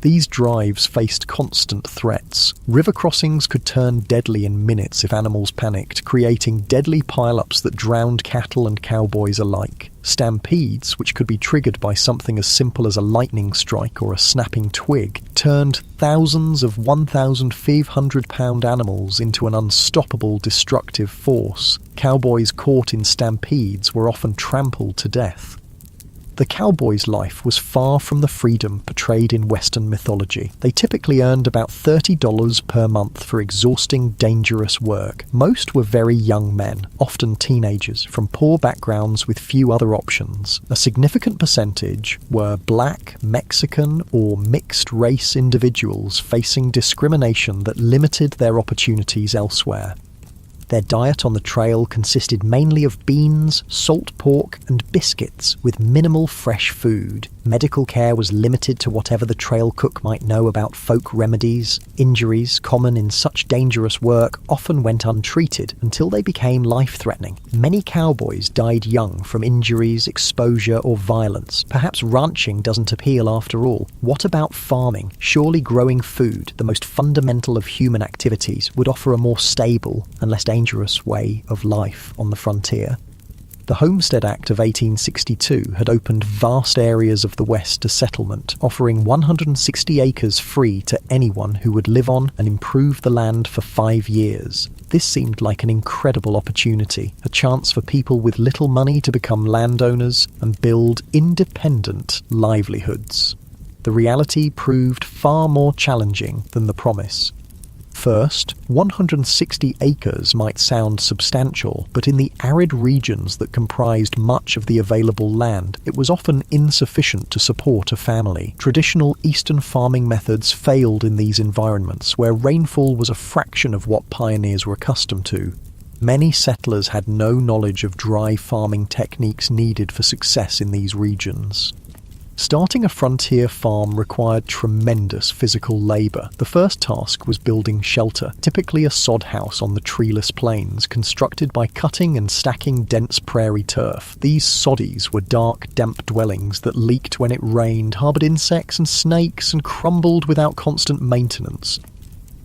These drives faced constant threats. River crossings could turn deadly in minutes if animals panicked, creating deadly pile-ups that drowned cattle and cowboys alike. Stampedes, which could be triggered by something as simple as a lightning strike or a snapping twig, turned thousands of 1,500-pound animals into an unstoppable destructive force. Cowboys caught in stampedes were often trampled to death. The cowboy's life was far from the freedom portrayed in Western mythology. They typically earned about $30 per month for exhausting, dangerous work. Most were very young men, often teenagers, from poor backgrounds with few other options. A significant percentage were black, Mexican, or mixed-race individuals facing discrimination that limited their opportunities elsewhere. Their diet on the trail consisted mainly of beans, salt pork, and biscuits, with minimal fresh food. Medical care was limited to whatever the trail cook might know about folk remedies. Injuries, common in such dangerous work, often went untreated until they became life-threatening. Many cowboys died young from injuries, exposure, or violence. Perhaps ranching doesn't appeal after all. What about farming? Surely growing food, the most fundamental of human activities, would offer a more stable and less dangerous way of life on the frontier. The Homestead Act of 1862 had opened vast areas of the West to settlement, offering 160 acres free to anyone who would live on and improve the land for 5 years. This seemed like an incredible opportunity, a chance for people with little money to become landowners and build independent livelihoods. The reality proved far more challenging than the promise. First, 160 acres might sound substantial, but in the arid regions that comprised much of the available land, it was often insufficient to support a family. Traditional eastern farming methods failed in these environments, where rainfall was a fraction of what pioneers were accustomed to. Many settlers had no knowledge of dry farming techniques needed for success in these regions. Starting a frontier farm required tremendous physical labour. The first task was building shelter, typically a sod house on the treeless plains, constructed by cutting and stacking dense prairie turf. These soddies were dark, damp dwellings that leaked when it rained, harboured insects and snakes, and crumbled without constant maintenance.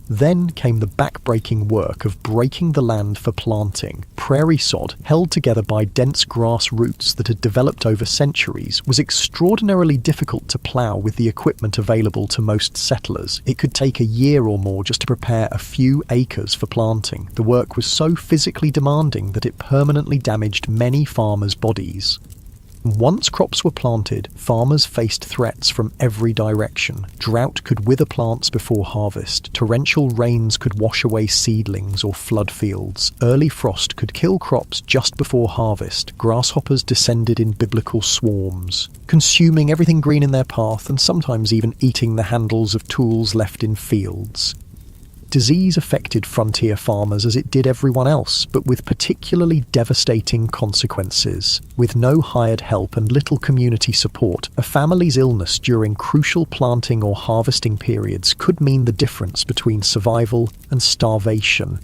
Then came the back-breaking work of breaking the land for planting. Prairie sod, held together by dense grass roots that had developed over centuries, was extraordinarily difficult to plough with the equipment available to most settlers. It could take a year or more just to prepare a few acres for planting. The work was so physically demanding that it permanently damaged many farmers' bodies. Once crops were planted, farmers faced threats from every direction. Drought could wither plants before harvest. Torrential rains could wash away seedlings or flood fields. Early frost could kill crops just before harvest. Grasshoppers descended in biblical swarms, consuming everything green in their path and sometimes even eating the handles of tools left in fields. Disease affected frontier farmers as it did everyone else, but with particularly devastating consequences. With no hired help and little community support, a family's illness during crucial planting or harvesting periods could mean the difference between survival and starvation.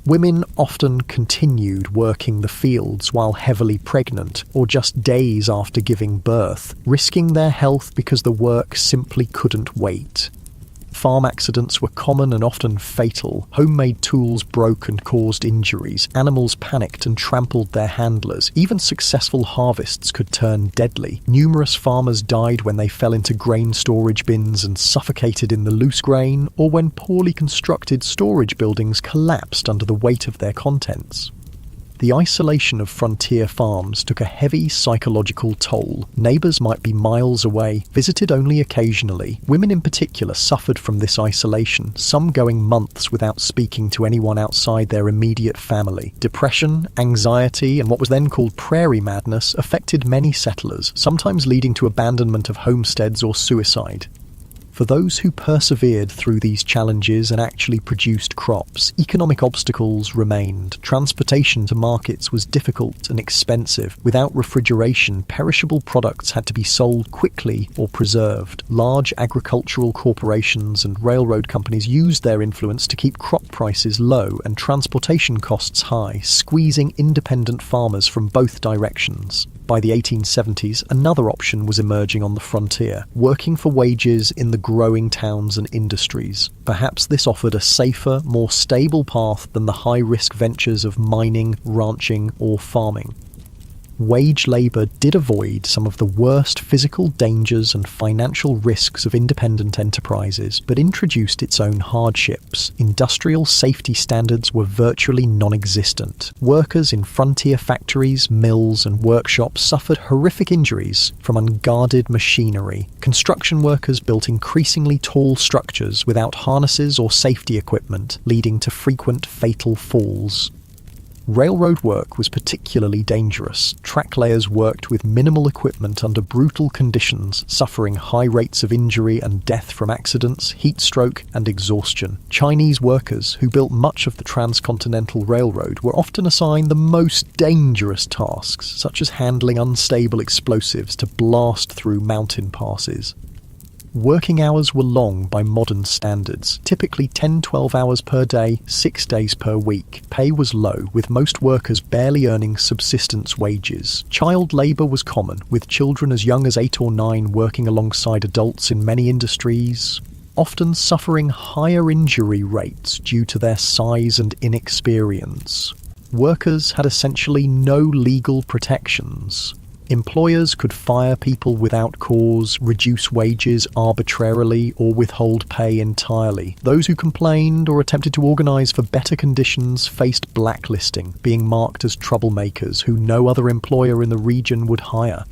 Women often continued working the fields while heavily pregnant, or just days after giving birth, risking their health because the work simply couldn't wait. Farm accidents were common and often fatal. Homemade tools broke and caused injuries. Animals panicked and trampled their handlers. Even successful harvests could turn deadly. Numerous farmers died when they fell into grain storage bins and suffocated in the loose grain, or when poorly constructed storage buildings collapsed under the weight of their contents. The isolation of frontier farms took a heavy psychological toll. Neighbours might be miles away, visited only occasionally. Women in particular suffered from this isolation, some going months without speaking to anyone outside their immediate family. Depression, anxiety, and what was then called prairie madness affected many settlers, sometimes leading to abandonment of homesteads or suicide. For those who persevered through these challenges and actually produced crops, economic obstacles remained. Transportation to markets was difficult and expensive. Without refrigeration, perishable products had to be sold quickly or preserved. Large agricultural corporations and railroad companies used their influence to keep crop prices low and transportation costs high, squeezing independent farmers from both directions. By the 1870s, another option was emerging on the frontier, working for wages in the growing towns and industries. Perhaps this offered a safer, more stable path than the high-risk ventures of mining, ranching, or farming. Wage labour did avoid some of the worst physical dangers and financial risks of independent enterprises, but introduced its own hardships. Industrial safety standards were virtually non-existent. Workers in frontier factories, mills, and workshops suffered horrific injuries from unguarded machinery. Construction workers built increasingly tall structures without harnesses or safety equipment, leading to frequent fatal falls. Railroad work was particularly dangerous. Track layers worked with minimal equipment under brutal conditions, suffering high rates of injury and death from accidents, heat stroke, and exhaustion. Chinese workers, who built much of the transcontinental railroad, were often assigned the most dangerous tasks, such as handling unstable explosives to blast through mountain passes. Working hours were long by modern standards, typically 10-12 hours per day, 6 days per week. Pay was low, with most workers barely earning subsistence wages. Child labour was common, with children as young as 8 or 9 working alongside adults in many industries, often suffering higher injury rates due to their size and inexperience. Workers had essentially no legal protections. Employers could fire people without cause, reduce wages arbitrarily, or withhold pay entirely. Those who complained or attempted to organise for better conditions faced blacklisting, being marked as troublemakers who no other employer in the region would hire.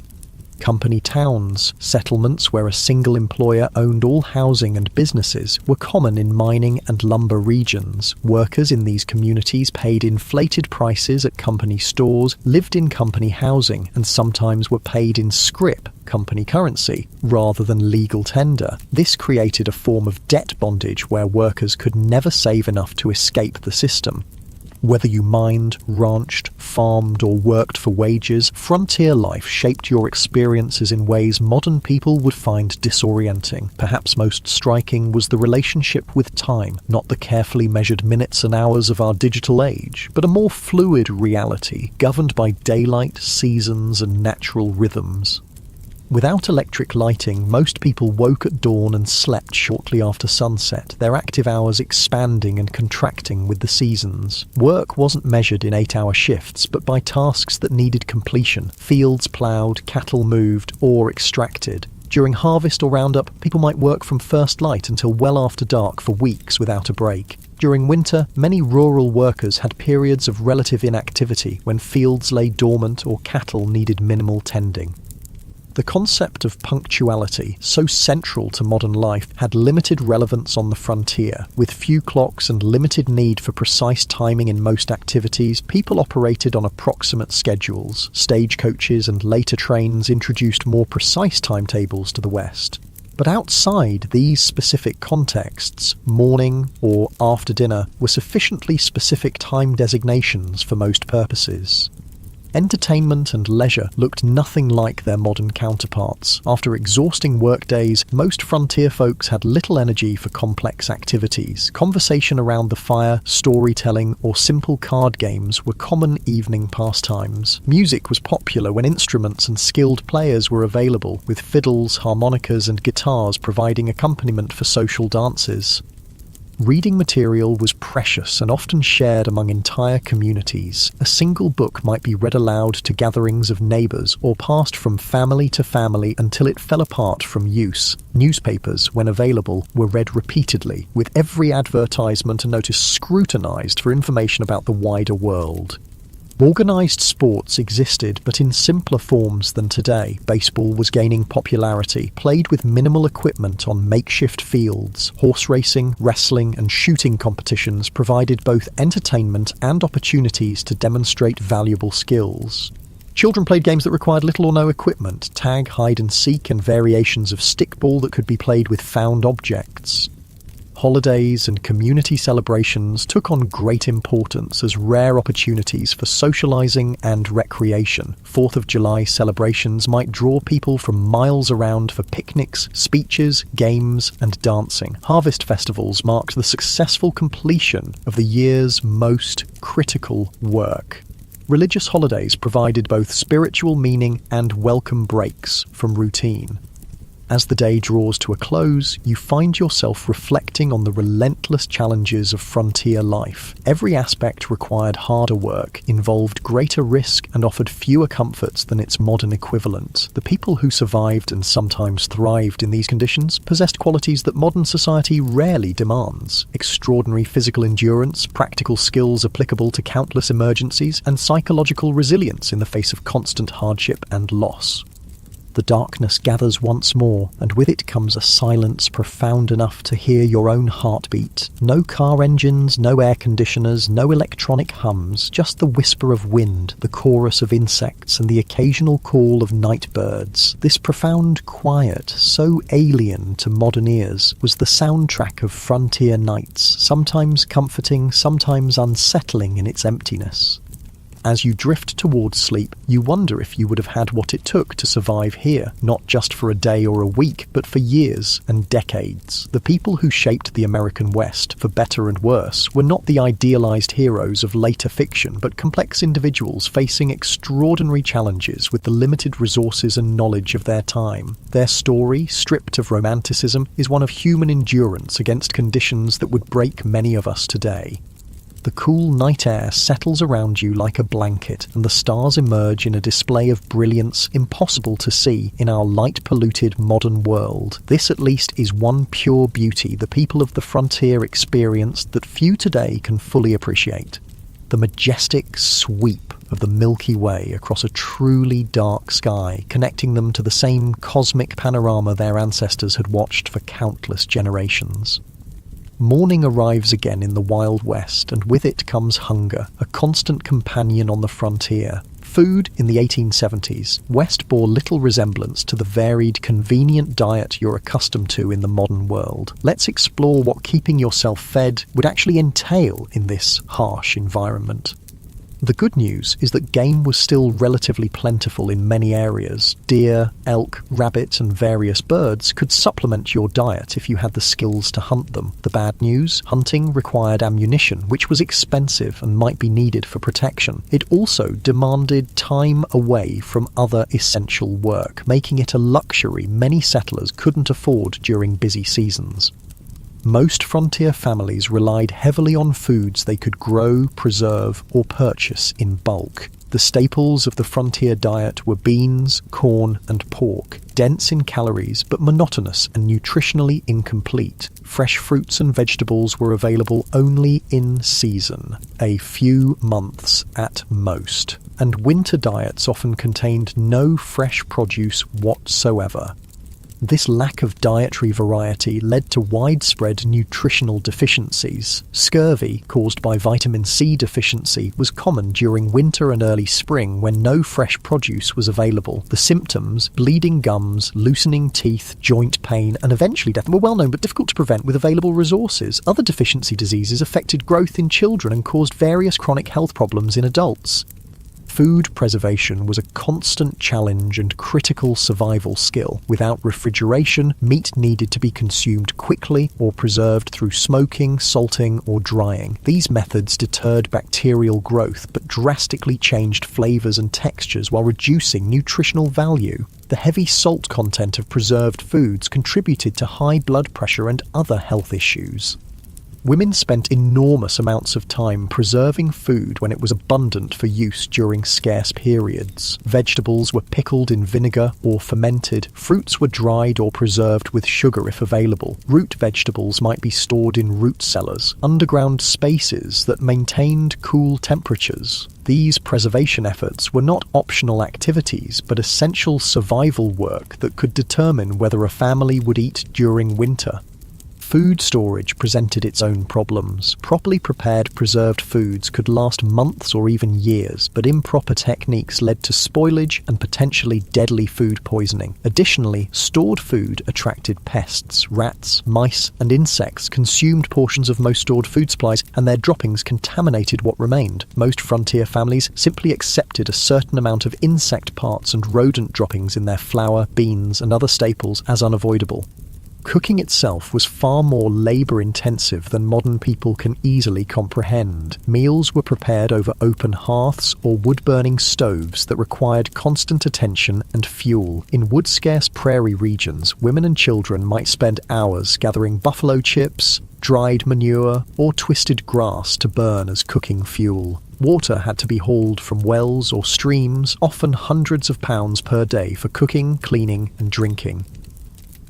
Company towns, settlements where a single employer owned all housing and businesses, were common in mining and lumber regions. Workers in these communities paid inflated prices at company stores, lived in company housing, and sometimes were paid in scrip, company currency, rather than legal tender. This created a form of debt bondage where workers could never save enough to escape the system. Whether you mined, ranched, farmed, or worked for wages, frontier life shaped your experiences in ways modern people would find disorienting. Perhaps most striking was the relationship with time, not the carefully measured minutes and hours of our digital age, but a more fluid reality, governed by daylight, seasons, and natural rhythms. Without electric lighting, most people woke at dawn and slept shortly after sunset, their active hours expanding and contracting with the seasons. Work wasn't measured in 8-hour shifts, but by tasks that needed completion: fields ploughed, cattle moved, ore extracted. During harvest or roundup, people might work from first light until well after dark for weeks without a break. During winter, many rural workers had periods of relative inactivity when fields lay dormant or cattle needed minimal tending. The concept of punctuality, so central to modern life, had limited relevance on the frontier. With few clocks and limited need for precise timing in most activities, people operated on approximate schedules. Stagecoaches and later trains introduced more precise timetables to the West. But outside these specific contexts, morning or after dinner were sufficiently specific time designations for most purposes. Entertainment and leisure looked nothing like their modern counterparts. After exhausting workdays, most frontier folks had little energy for complex activities. Conversation around the fire, storytelling, or simple card games were common evening pastimes. Music was popular when instruments and skilled players were available, with fiddles, harmonicas, and guitars providing accompaniment for social dances. Reading material was precious and often shared among entire communities. A single book might be read aloud to gatherings of neighbours or passed from family to family until it fell apart from use. Newspapers, when available, were read repeatedly, with every advertisement and notice scrutinised for information about the wider world. Organised sports existed, but in simpler forms than today. Baseball was gaining popularity, played with minimal equipment on makeshift fields. Horse racing, wrestling, and shooting competitions provided both entertainment and opportunities to demonstrate valuable skills. Children played games that required little or no equipment: tag, hide and seek, and variations of stickball that could be played with found objects. Holidays and community celebrations took on great importance as rare opportunities for socializing and recreation. 4th of July celebrations might draw people from miles around for picnics, speeches, games, and dancing. Harvest festivals marked the successful completion of the year's most critical work. Religious holidays provided both spiritual meaning and welcome breaks from routine. As the day draws to a close, you find yourself reflecting on the relentless challenges of frontier life. Every aspect required harder work, involved greater risk, and offered fewer comforts than its modern equivalent. The people who survived and sometimes thrived in these conditions possessed qualities that modern society rarely demands: extraordinary physical endurance, practical skills applicable to countless emergencies, and psychological resilience in the face of constant hardship and loss. The darkness gathers once more, and with it comes a silence profound enough to hear your own heartbeat. No car engines, no air conditioners, no electronic hums, just the whisper of wind, the chorus of insects, and the occasional call of night birds. This profound quiet, so alien to modern ears, was the soundtrack of frontier nights, sometimes comforting, sometimes unsettling in its emptiness. As you drift towards sleep, you wonder if you would have had what it took to survive here, not just for a day or a week, but for years and decades. The people who shaped the American West, for better and worse, were not the idealized heroes of later fiction, but complex individuals facing extraordinary challenges with the limited resources and knowledge of their time. Their story, stripped of romanticism, is one of human endurance against conditions that would break many of us today. The cool night air settles around you like a blanket, and the stars emerge in a display of brilliance impossible to see in our light-polluted modern world. This at least is one pure beauty the people of the frontier experienced that few today can fully appreciate: the majestic sweep of the Milky Way across a truly dark sky, connecting them to the same cosmic panorama their ancestors had watched for countless generations. Morning arrives again in the Wild West, and with it comes hunger, a constant companion on the frontier. Food in the 1870s, West bore little resemblance to the varied, convenient diet you're accustomed to in the modern world. Let's explore what keeping yourself fed would actually entail in this harsh environment. The good news is that game was still relatively plentiful in many areas. Deer, elk, rabbit, and various birds could supplement your diet if you had the skills to hunt them. The bad news? Hunting required ammunition, which was expensive and might be needed for protection. It also demanded time away from other essential work, making it a luxury many settlers couldn't afford during busy seasons. Most frontier families relied heavily on foods they could grow, preserve, or purchase in bulk. The staples of the frontier diet were beans, corn, and pork, dense in calories but monotonous and nutritionally incomplete. Fresh fruits and vegetables were available only in season, a few months at most, and winter diets often contained no fresh produce whatsoever. This lack of dietary variety led to widespread nutritional deficiencies. Scurvy, caused by vitamin C deficiency, was common during winter and early spring when no fresh produce was available. The symptoms, bleeding gums, loosening teeth, joint pain, and eventually death, were well known but difficult to prevent with available resources. Other deficiency diseases affected growth in children and caused various chronic health problems in adults. Food preservation was a constant challenge and critical survival skill. Without refrigeration, meat needed to be consumed quickly or preserved through smoking, salting, or drying. These methods deterred bacterial growth but drastically changed flavors and textures while reducing nutritional value. The heavy salt content of preserved foods contributed to high blood pressure and other health issues. Women spent enormous amounts of time preserving food when it was abundant for use during scarce periods. Vegetables were pickled in vinegar or fermented. Fruits were dried or preserved with sugar if available. Root vegetables might be stored in root cellars, underground spaces that maintained cool temperatures. These preservation efforts were not optional activities, but essential survival work that could determine whether a family would eat during winter. Food storage presented its own problems. Properly prepared preserved foods could last months or even years, but improper techniques led to spoilage and potentially deadly food poisoning. Additionally, stored food attracted pests. Rats, mice, and insects consumed portions of most stored food supplies, and their droppings contaminated what remained. Most frontier families simply accepted a certain amount of insect parts and rodent droppings in their flour, beans, and other staples as unavoidable. Cooking itself was far more labour-intensive than modern people can easily comprehend. Meals were prepared over open hearths or wood-burning stoves that required constant attention and fuel. In wood-scarce prairie regions, women and children might spend hours gathering buffalo chips, dried manure, or twisted grass to burn as cooking fuel. Water had to be hauled from wells or streams, often hundreds of pounds per day for cooking, cleaning, and drinking.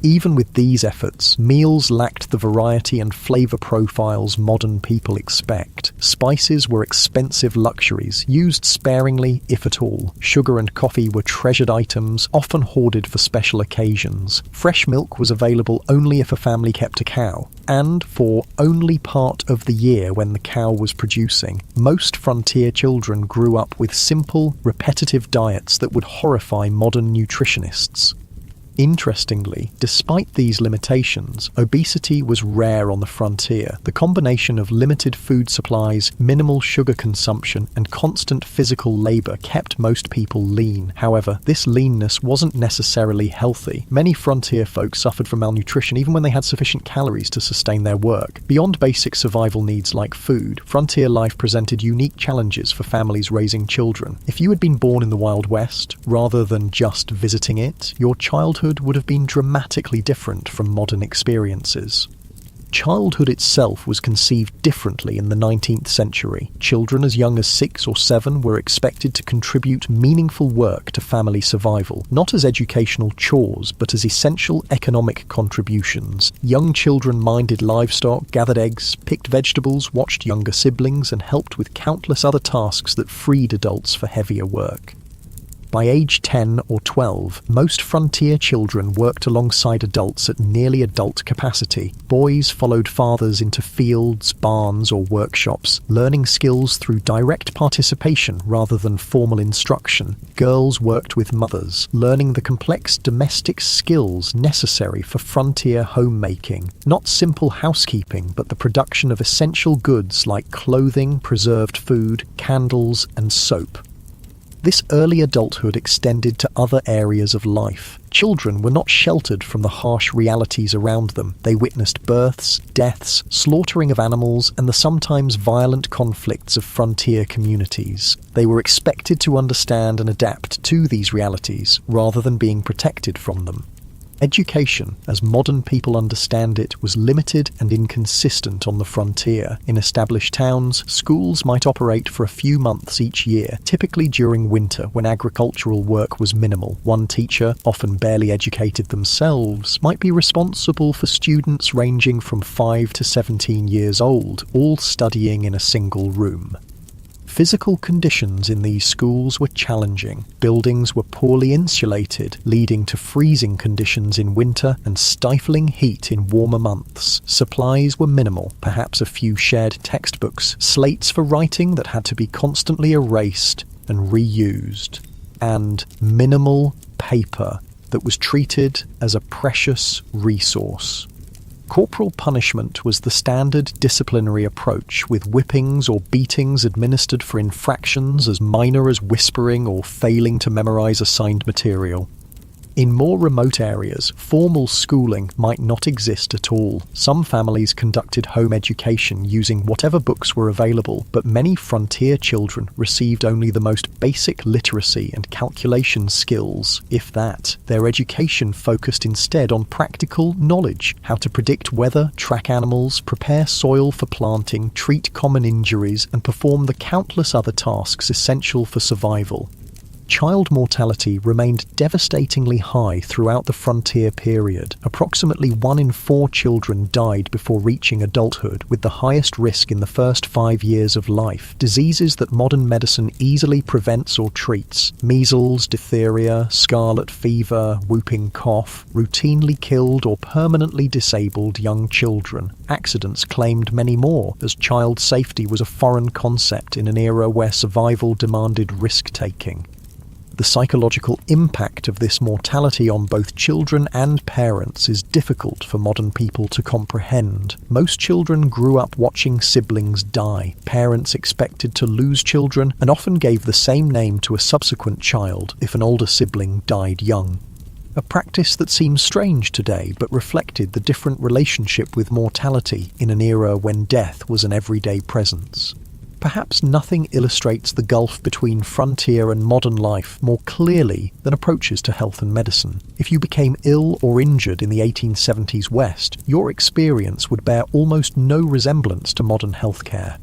Even with these efforts, meals lacked the variety and flavour profiles modern people expect. Spices were expensive luxuries, used sparingly if at all. Sugar and coffee were treasured items, often hoarded for special occasions. Fresh milk was available only if a family kept a cow, and for only part of the year when the cow was producing. Most frontier children grew up with simple, repetitive diets that would horrify modern nutritionists. Interestingly, despite these limitations, obesity was rare on the frontier. The combination of limited food supplies, minimal sugar consumption, and constant physical labour kept most people lean. However, this leanness wasn't necessarily healthy. Many frontier folk suffered from malnutrition even when they had sufficient calories to sustain their work. Beyond basic survival needs like food, frontier life presented unique challenges for families raising children. If you had been born in the Wild West, rather than just visiting it, your childhood would have been dramatically different from modern experiences. Childhood itself was conceived differently in the 19th century. Children as young as 6 or 7 were expected to contribute meaningful work to family survival, not as educational chores, but as essential economic contributions. Young children minded livestock, gathered eggs, picked vegetables, watched younger siblings, and helped with countless other tasks that freed adults for heavier work. By age 10 or 12, most frontier children worked alongside adults at nearly adult capacity. Boys followed fathers into fields, barns, or workshops, learning skills through direct participation rather than formal instruction. Girls worked with mothers, learning the complex domestic skills necessary for frontier homemaking. Not simple housekeeping, but the production of essential goods like clothing, preserved food, candles, and soap. This early adulthood extended to other areas of life. Children were not sheltered from the harsh realities around them. They witnessed births, deaths, slaughtering of animals, and the sometimes violent conflicts of frontier communities. They were expected to understand and adapt to these realities, rather than being protected from them. Education, as modern people understand it, was limited and inconsistent on the frontier. In established towns, schools might operate for a few months each year, typically during winter when agricultural work was minimal. One teacher, often barely educated themselves, might be responsible for students ranging from 5 to 17 years old, all studying in a single room. Physical conditions in these schools were challenging. Buildings were poorly insulated, leading to freezing conditions in winter and stifling heat in warmer months. Supplies were minimal, perhaps a few shared textbooks, slates for writing that had to be constantly erased and reused, and minimal paper that was treated as a precious resource. Corporal punishment was the standard disciplinary approach, with whippings or beatings administered for infractions as minor as whispering or failing to memorize assigned material. In more remote areas, formal schooling might not exist at all. Some families conducted home education using whatever books were available, but many frontier children received only the most basic literacy and calculation skills, if that. Their education focused instead on practical knowledge, how to predict weather, track animals, prepare soil for planting, treat common injuries, and perform the countless other tasks essential for survival. Child mortality remained devastatingly high throughout the frontier period. Approximately 1 in 4 children died before reaching adulthood, with the highest risk in the first 5 years of life. Diseases that modern medicine easily prevents or treats, measles, diphtheria, scarlet fever, whooping cough, routinely killed or permanently disabled young children. Accidents claimed many more, as child safety was a foreign concept in an era where survival demanded risk-taking. The psychological impact of this mortality on both children and parents is difficult for modern people to comprehend. Most children grew up watching siblings die. Parents expected to lose children and often gave the same name to a subsequent child if an older sibling died young. A practice that seems strange today, but reflected the different relationship with mortality in an era when death was an everyday presence. Perhaps nothing illustrates the gulf between frontier and modern life more clearly than approaches to health and medicine. If you became ill or injured in the 1870s West, your experience would bear almost no resemblance to modern healthcare.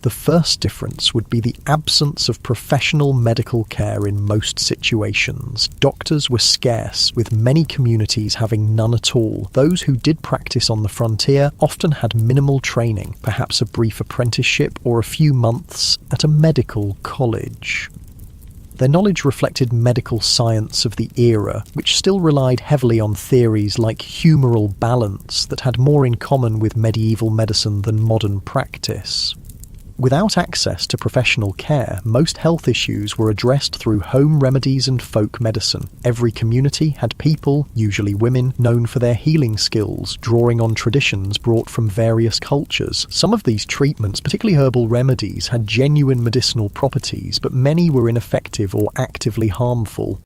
The first difference would be the absence of professional medical care in most situations. Doctors were scarce, with many communities having none at all. Those who did practice on the frontier often had minimal training, perhaps a brief apprenticeship or a few months at a medical college. Their knowledge reflected medical science of the era, which still relied heavily on theories like humoral balance that had more in common with medieval medicine than modern practice. Without access to professional care, most health issues were addressed through home remedies and folk medicine. Every community had people, usually women, known for their healing skills, drawing on traditions brought from various cultures. Some of these treatments, particularly herbal remedies, had genuine medicinal properties, but many were ineffective or actively harmful.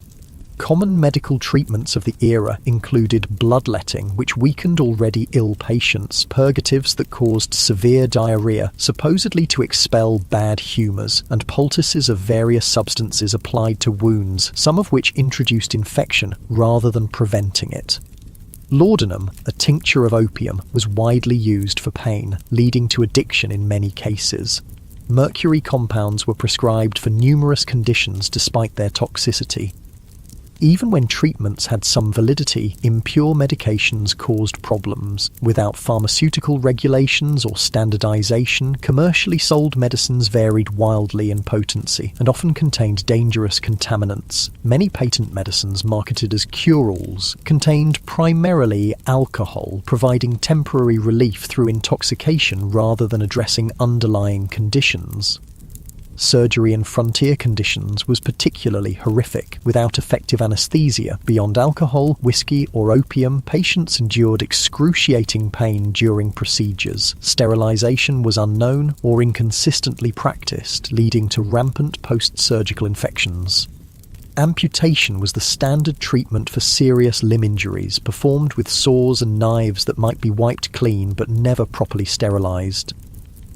Common medical treatments of the era included bloodletting, which weakened already ill patients, purgatives that caused severe diarrhea, supposedly to expel bad humours, and poultices of various substances applied to wounds, some of which introduced infection rather than preventing it. Laudanum, a tincture of opium, was widely used for pain, leading to addiction in many cases. Mercury compounds were prescribed for numerous conditions despite their toxicity. Even when treatments had some validity, impure medications caused problems. Without pharmaceutical regulations or standardization, commercially sold medicines varied wildly in potency and often contained dangerous contaminants. Many patent medicines marketed as cure-alls contained primarily alcohol, providing temporary relief through intoxication rather than addressing underlying conditions. Surgery in frontier conditions was particularly horrific. Without effective anesthesia, beyond alcohol, whiskey, or opium, patients endured excruciating pain during procedures. Sterilization was unknown or inconsistently practiced, leading to rampant post-surgical infections. Amputation was the standard treatment for serious limb injuries, performed with saws and knives that might be wiped clean but never properly sterilized.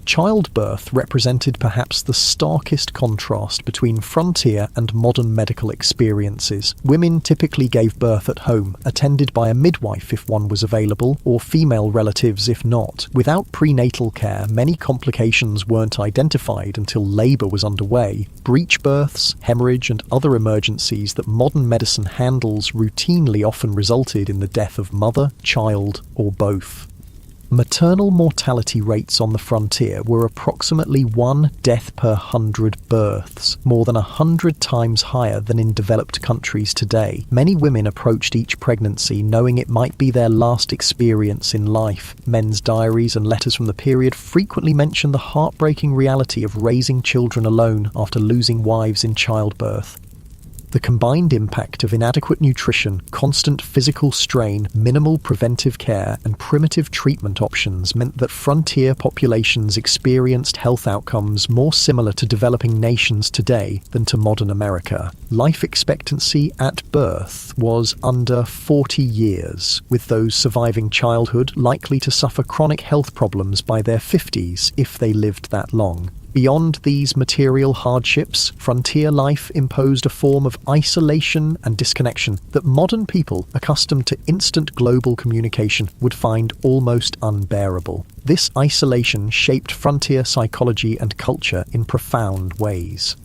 Childbirth represented perhaps the starkest contrast between frontier and modern medical experiences. Women typically gave birth at home, attended by a midwife if one was available, or female relatives if not. Without prenatal care, many complications weren't identified until labor was underway. Breech births, hemorrhage, and other emergencies that modern medicine handles routinely often resulted in the death of mother, child, or both. Maternal mortality rates on the frontier were approximately 1 death per 100 births, more than 100 times higher than in developed countries today. Many women approached each pregnancy knowing it might be their last experience in life. Men's diaries and letters from the period frequently mention the heartbreaking reality of raising children alone after losing wives in childbirth. The combined impact of inadequate nutrition, constant physical strain, minimal preventive care, and primitive treatment options meant that frontier populations experienced health outcomes more similar to developing nations today than to modern America. Life expectancy at birth was under 40 years, with those surviving childhood likely to suffer chronic health problems by their 50s if they lived that long. Beyond these material hardships, frontier life imposed a form of isolation and disconnection that modern people, accustomed to instant global communication, would find almost unbearable. This isolation shaped frontier psychology and culture in profound ways.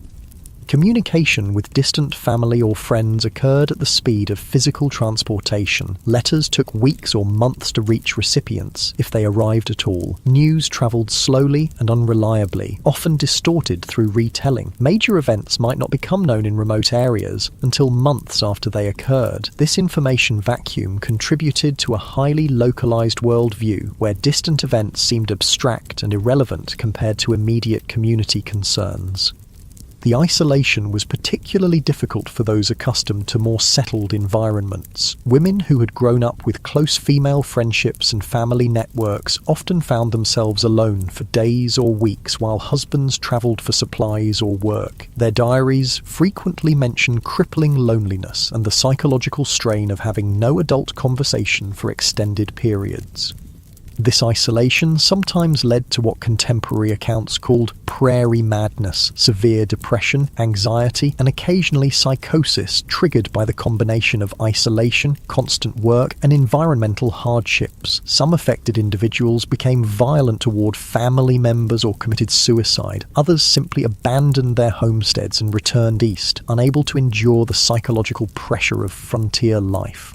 Communication with distant family or friends occurred at the speed of physical transportation. Letters took weeks or months to reach recipients, if they arrived at all. News travelled slowly and unreliably, often distorted through retelling. Major events might not become known in remote areas until months after they occurred. This information vacuum contributed to a highly localised worldview where distant events seemed abstract and irrelevant compared to immediate community concerns. The isolation was particularly difficult for those accustomed to more settled environments. Women who had grown up with close female friendships and family networks often found themselves alone for days or weeks while husbands travelled for supplies or work. Their diaries frequently mention crippling loneliness and the psychological strain of having no adult conversation for extended periods. This isolation sometimes led to what contemporary accounts called prairie madness, severe depression, anxiety, and occasionally psychosis triggered by the combination of isolation, constant work, and environmental hardships. Some affected individuals became violent toward family members or committed suicide. Others simply abandoned their homesteads and returned east, unable to endure the psychological pressure of frontier life.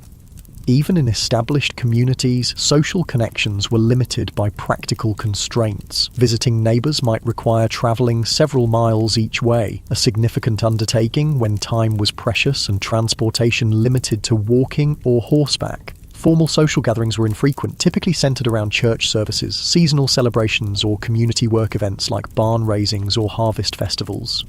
Even in established communities, social connections were limited by practical constraints. Visiting neighbours might require travelling several miles each way, a significant undertaking when time was precious and transportation limited to walking or horseback. Formal social gatherings were infrequent, typically centred around church services, seasonal celebrations, or community work events like barn raisings or harvest festivals.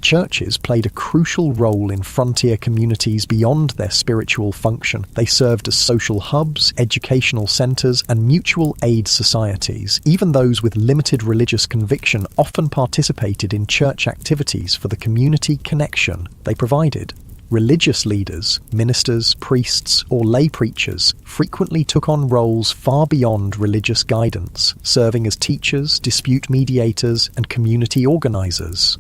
Churches played a crucial role in frontier communities beyond their spiritual function. They served as social hubs, educational centres, and mutual aid societies. Even those with limited religious conviction often participated in church activities for the community connection they provided. Religious leaders, ministers, priests, or lay preachers frequently took on roles far beyond religious guidance, serving as teachers, dispute mediators, and community organisers.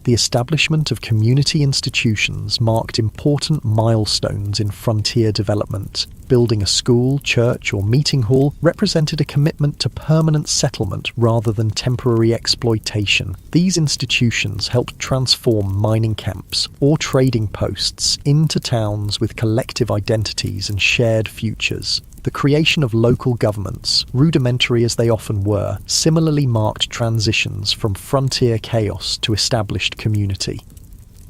The establishment of community institutions marked important milestones in frontier development. Building a school, church, or meeting hall represented a commitment to permanent settlement rather than temporary exploitation. These institutions helped transform mining camps or trading posts into towns with collective identities and shared futures. The creation of local governments, rudimentary as they often were, similarly marked transitions from frontier chaos to established community.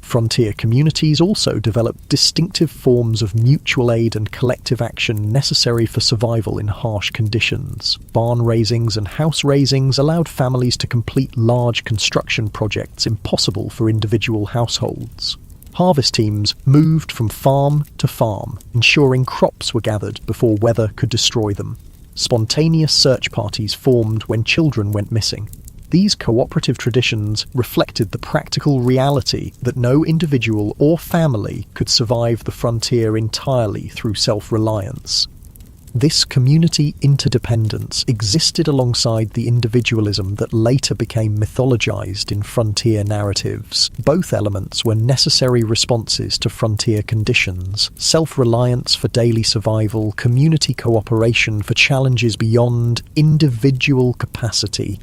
Frontier communities also developed distinctive forms of mutual aid and collective action necessary for survival in harsh conditions. Barn raisings and house raisings allowed families to complete large construction projects impossible for individual households. Harvest teams moved from farm to farm, ensuring crops were gathered before weather could destroy them. Spontaneous search parties formed when children went missing. These cooperative traditions reflected the practical reality that no individual or family could survive the frontier entirely through self-reliance. This community interdependence existed alongside the individualism that later became mythologized in frontier narratives. Both elements were necessary responses to frontier conditions: self-reliance for daily survival, community cooperation for challenges beyond individual capacity.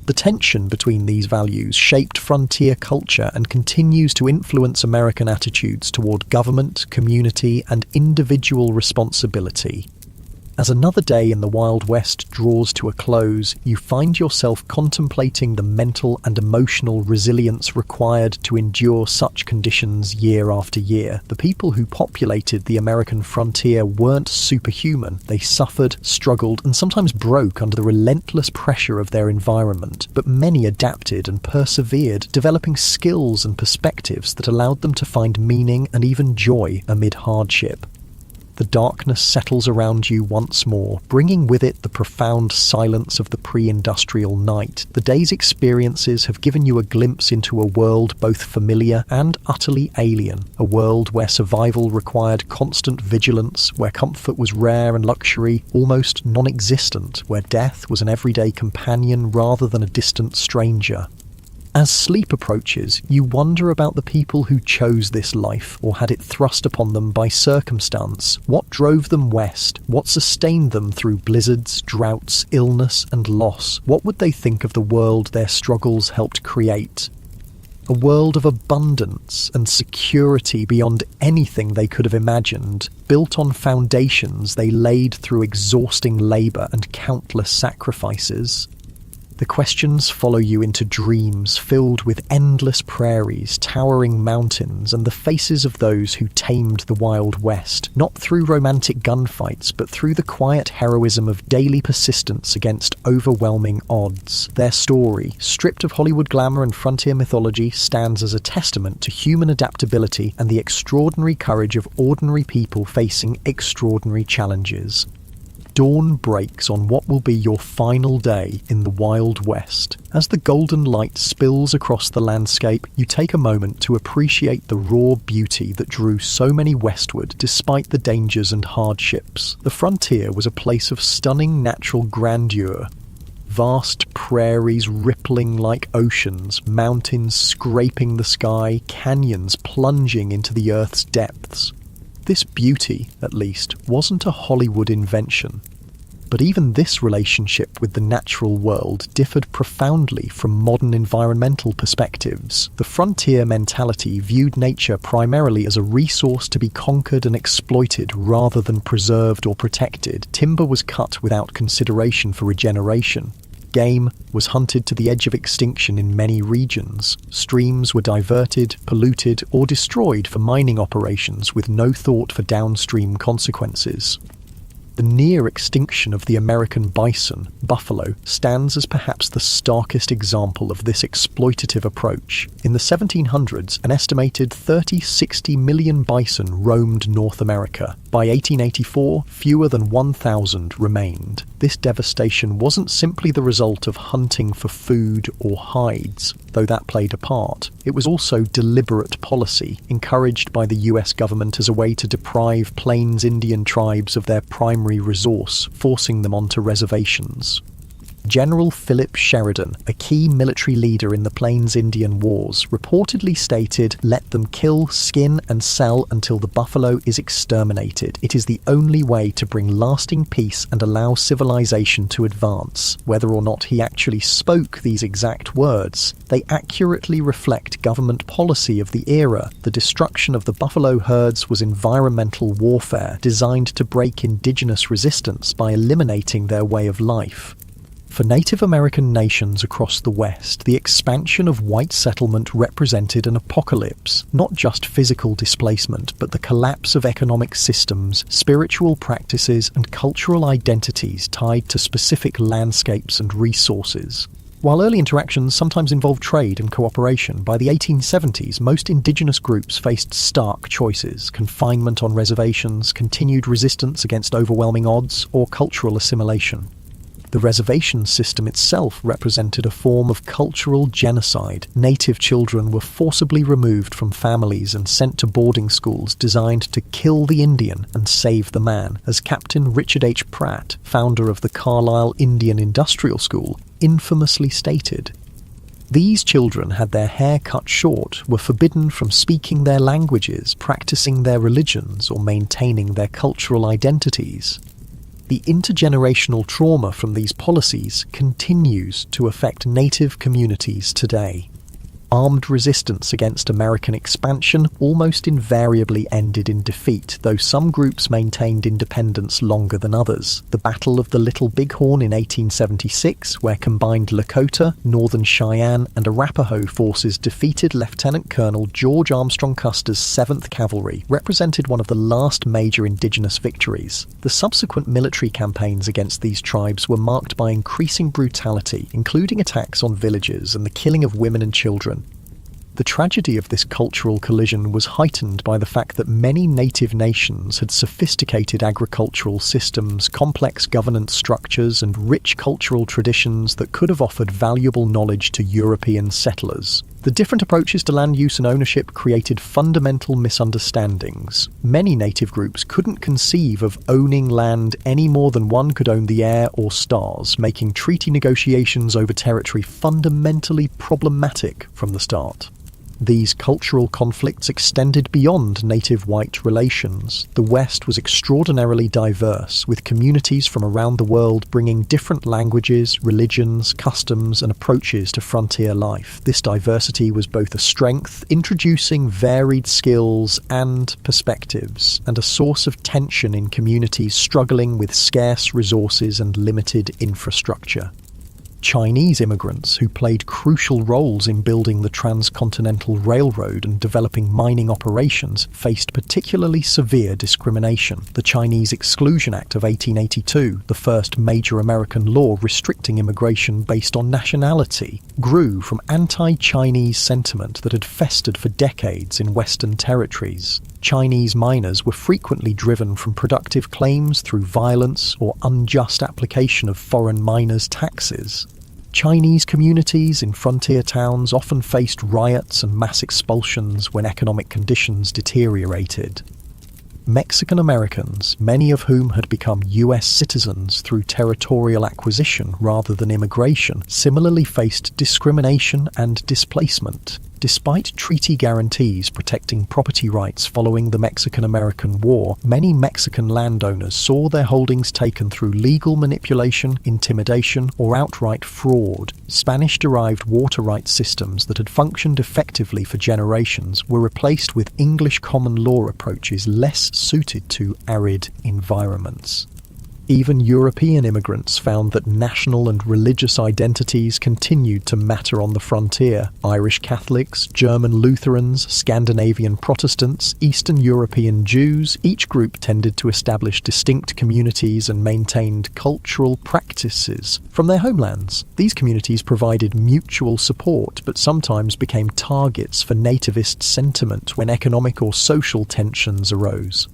The tension between these values shaped frontier culture and continues to influence American attitudes toward government, community, and individual responsibility. As another day in the Wild West draws to a close, you find yourself contemplating the mental and emotional resilience required to endure such conditions year after year. The people who populated the American frontier weren't superhuman. They suffered, struggled, and sometimes broke under the relentless pressure of their environment. But many adapted and persevered, developing skills and perspectives that allowed them to find meaning and even joy amid hardship. The darkness settles around you once more, bringing with it the profound silence of the pre-industrial night. The day's experiences have given you a glimpse into a world both familiar and utterly alien, a world where survival required constant vigilance, where comfort was rare and luxury almost non-existent, where death was an everyday companion rather than a distant stranger. As sleep approaches, you wonder about the people who chose this life or had it thrust upon them by circumstance. What drove them west? What sustained them through blizzards, droughts, illness, and loss? What would they think of the world their struggles helped create? A world of abundance and security beyond anything they could have imagined, built on foundations they laid through exhausting labour and countless sacrifices. The questions follow you into dreams filled with endless prairies, towering mountains, and the faces of those who tamed the Wild West, not through romantic gunfights, but through the quiet heroism of daily persistence against overwhelming odds. Their story, stripped of Hollywood glamour and frontier mythology, stands as a testament to human adaptability and the extraordinary courage of ordinary people facing extraordinary challenges. Dawn breaks on what will be your final day in the Wild West. As the golden light spills across the landscape, you take a moment to appreciate the raw beauty that drew so many westward despite the dangers and hardships. The frontier was a place of stunning natural grandeur. Vast prairies rippling like oceans, mountains scraping the sky, canyons plunging into the earth's depths. This beauty, at least, wasn't a Hollywood invention. But even this relationship with the natural world differed profoundly from modern environmental perspectives. The frontier mentality viewed nature primarily as a resource to be conquered and exploited rather than preserved or protected. Timber was cut without consideration for regeneration. Game was hunted to the edge of extinction in many regions. Streams were diverted, polluted, or destroyed for mining operations with no thought for downstream consequences. The near extinction of the American bison, buffalo, stands as perhaps the starkest example of this exploitative approach. In the 1700s, an estimated 30-60 million bison roamed North America. By 1884, fewer than 1,000 remained. This devastation wasn't simply the result of hunting for food or hides, though that played a part. It was also deliberate policy, encouraged by the US government as a way to deprive Plains Indian tribes of their primary resource, forcing them onto reservations. General Philip Sheridan, a key military leader in the Plains Indian Wars, reportedly stated, "Let them kill, skin, and sell until the buffalo is exterminated. It is the only way to bring lasting peace and allow civilization to advance." Whether or not he actually spoke these exact words, they accurately reflect government policy of the era. The destruction of the buffalo herds was environmental warfare designed to break indigenous resistance by eliminating their way of life. For Native American nations across the West, the expansion of white settlement represented an apocalypse, not just physical displacement, but the collapse of economic systems, spiritual practices, and cultural identities tied to specific landscapes and resources. While early interactions sometimes involved trade and cooperation, by the 1870s most indigenous groups faced stark choices: confinement on reservations, continued resistance against overwhelming odds, or cultural assimilation. The reservation system itself represented a form of cultural genocide. Native children were forcibly removed from families and sent to boarding schools designed to kill the Indian and save the man, as Captain Richard H. Pratt, founder of the Carlisle Indian Industrial School, infamously stated. These children had their hair cut short, were forbidden from speaking their languages, practicing their religions, or maintaining their cultural identities. The intergenerational trauma from these policies continues to affect Native communities today. Armed resistance against American expansion almost invariably ended in defeat, though some groups maintained independence longer than others. The Battle of the Little Bighorn in 1876, where combined Lakota, Northern Cheyenne, and Arapaho forces defeated Lieutenant Colonel George Armstrong Custer's 7th Cavalry, represented one of the last major indigenous victories. The subsequent military campaigns against these tribes were marked by increasing brutality, including attacks on villages and the killing of women and children. The tragedy of this cultural collision was heightened by the fact that many native nations had sophisticated agricultural systems, complex governance structures, and rich cultural traditions that could have offered valuable knowledge to European settlers. The different approaches to land use and ownership created fundamental misunderstandings. Many native groups couldn't conceive of owning land any more than one could own the air or stars, making treaty negotiations over territory fundamentally problematic from the start. These cultural conflicts extended beyond native-white relations. The West was extraordinarily diverse, with communities from around the world bringing different languages, religions, customs, and approaches to frontier life. This diversity was both a strength, introducing varied skills and perspectives, and a source of tension in communities struggling with scarce resources and limited infrastructure. Chinese immigrants, who played crucial roles in building the Transcontinental Railroad and developing mining operations, faced particularly severe discrimination. The Chinese Exclusion Act of 1882, the first major American law restricting immigration based on nationality, grew from anti-Chinese sentiment that had festered for decades in Western territories. Chinese miners were frequently driven from productive claims through violence or unjust application of foreign miners' taxes. Chinese communities in frontier towns often faced riots and mass expulsions when economic conditions deteriorated. Mexican Americans, many of whom had become US citizens through territorial acquisition rather than immigration, similarly faced discrimination and displacement. Despite treaty guarantees protecting property rights following the Mexican-American War, many Mexican landowners saw their holdings taken through legal manipulation, intimidation, or outright fraud. Spanish-derived water rights systems that had functioned effectively for generations were replaced with English common law approaches less suited to arid environments. Even European immigrants found that national and religious identities continued to matter on the frontier. Irish Catholics, German Lutherans, Scandinavian Protestants, Eastern European Jews, each group tended to establish distinct communities and maintained cultural practices from their homelands. These communities provided mutual support, but sometimes became targets for nativist sentiment when economic or social tensions arose.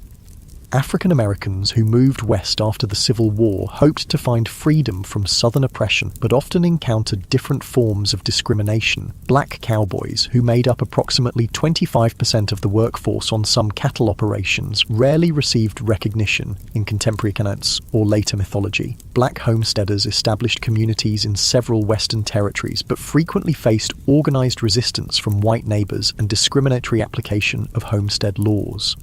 African Americans who moved west after the Civil War hoped to find freedom from Southern oppression, but often encountered different forms of discrimination. Black cowboys, who made up approximately 25% of the workforce on some cattle operations, rarely received recognition in contemporary accounts or later mythology. Black homesteaders established communities in several Western territories, but frequently faced organized resistance from white neighbors and discriminatory application of homestead laws.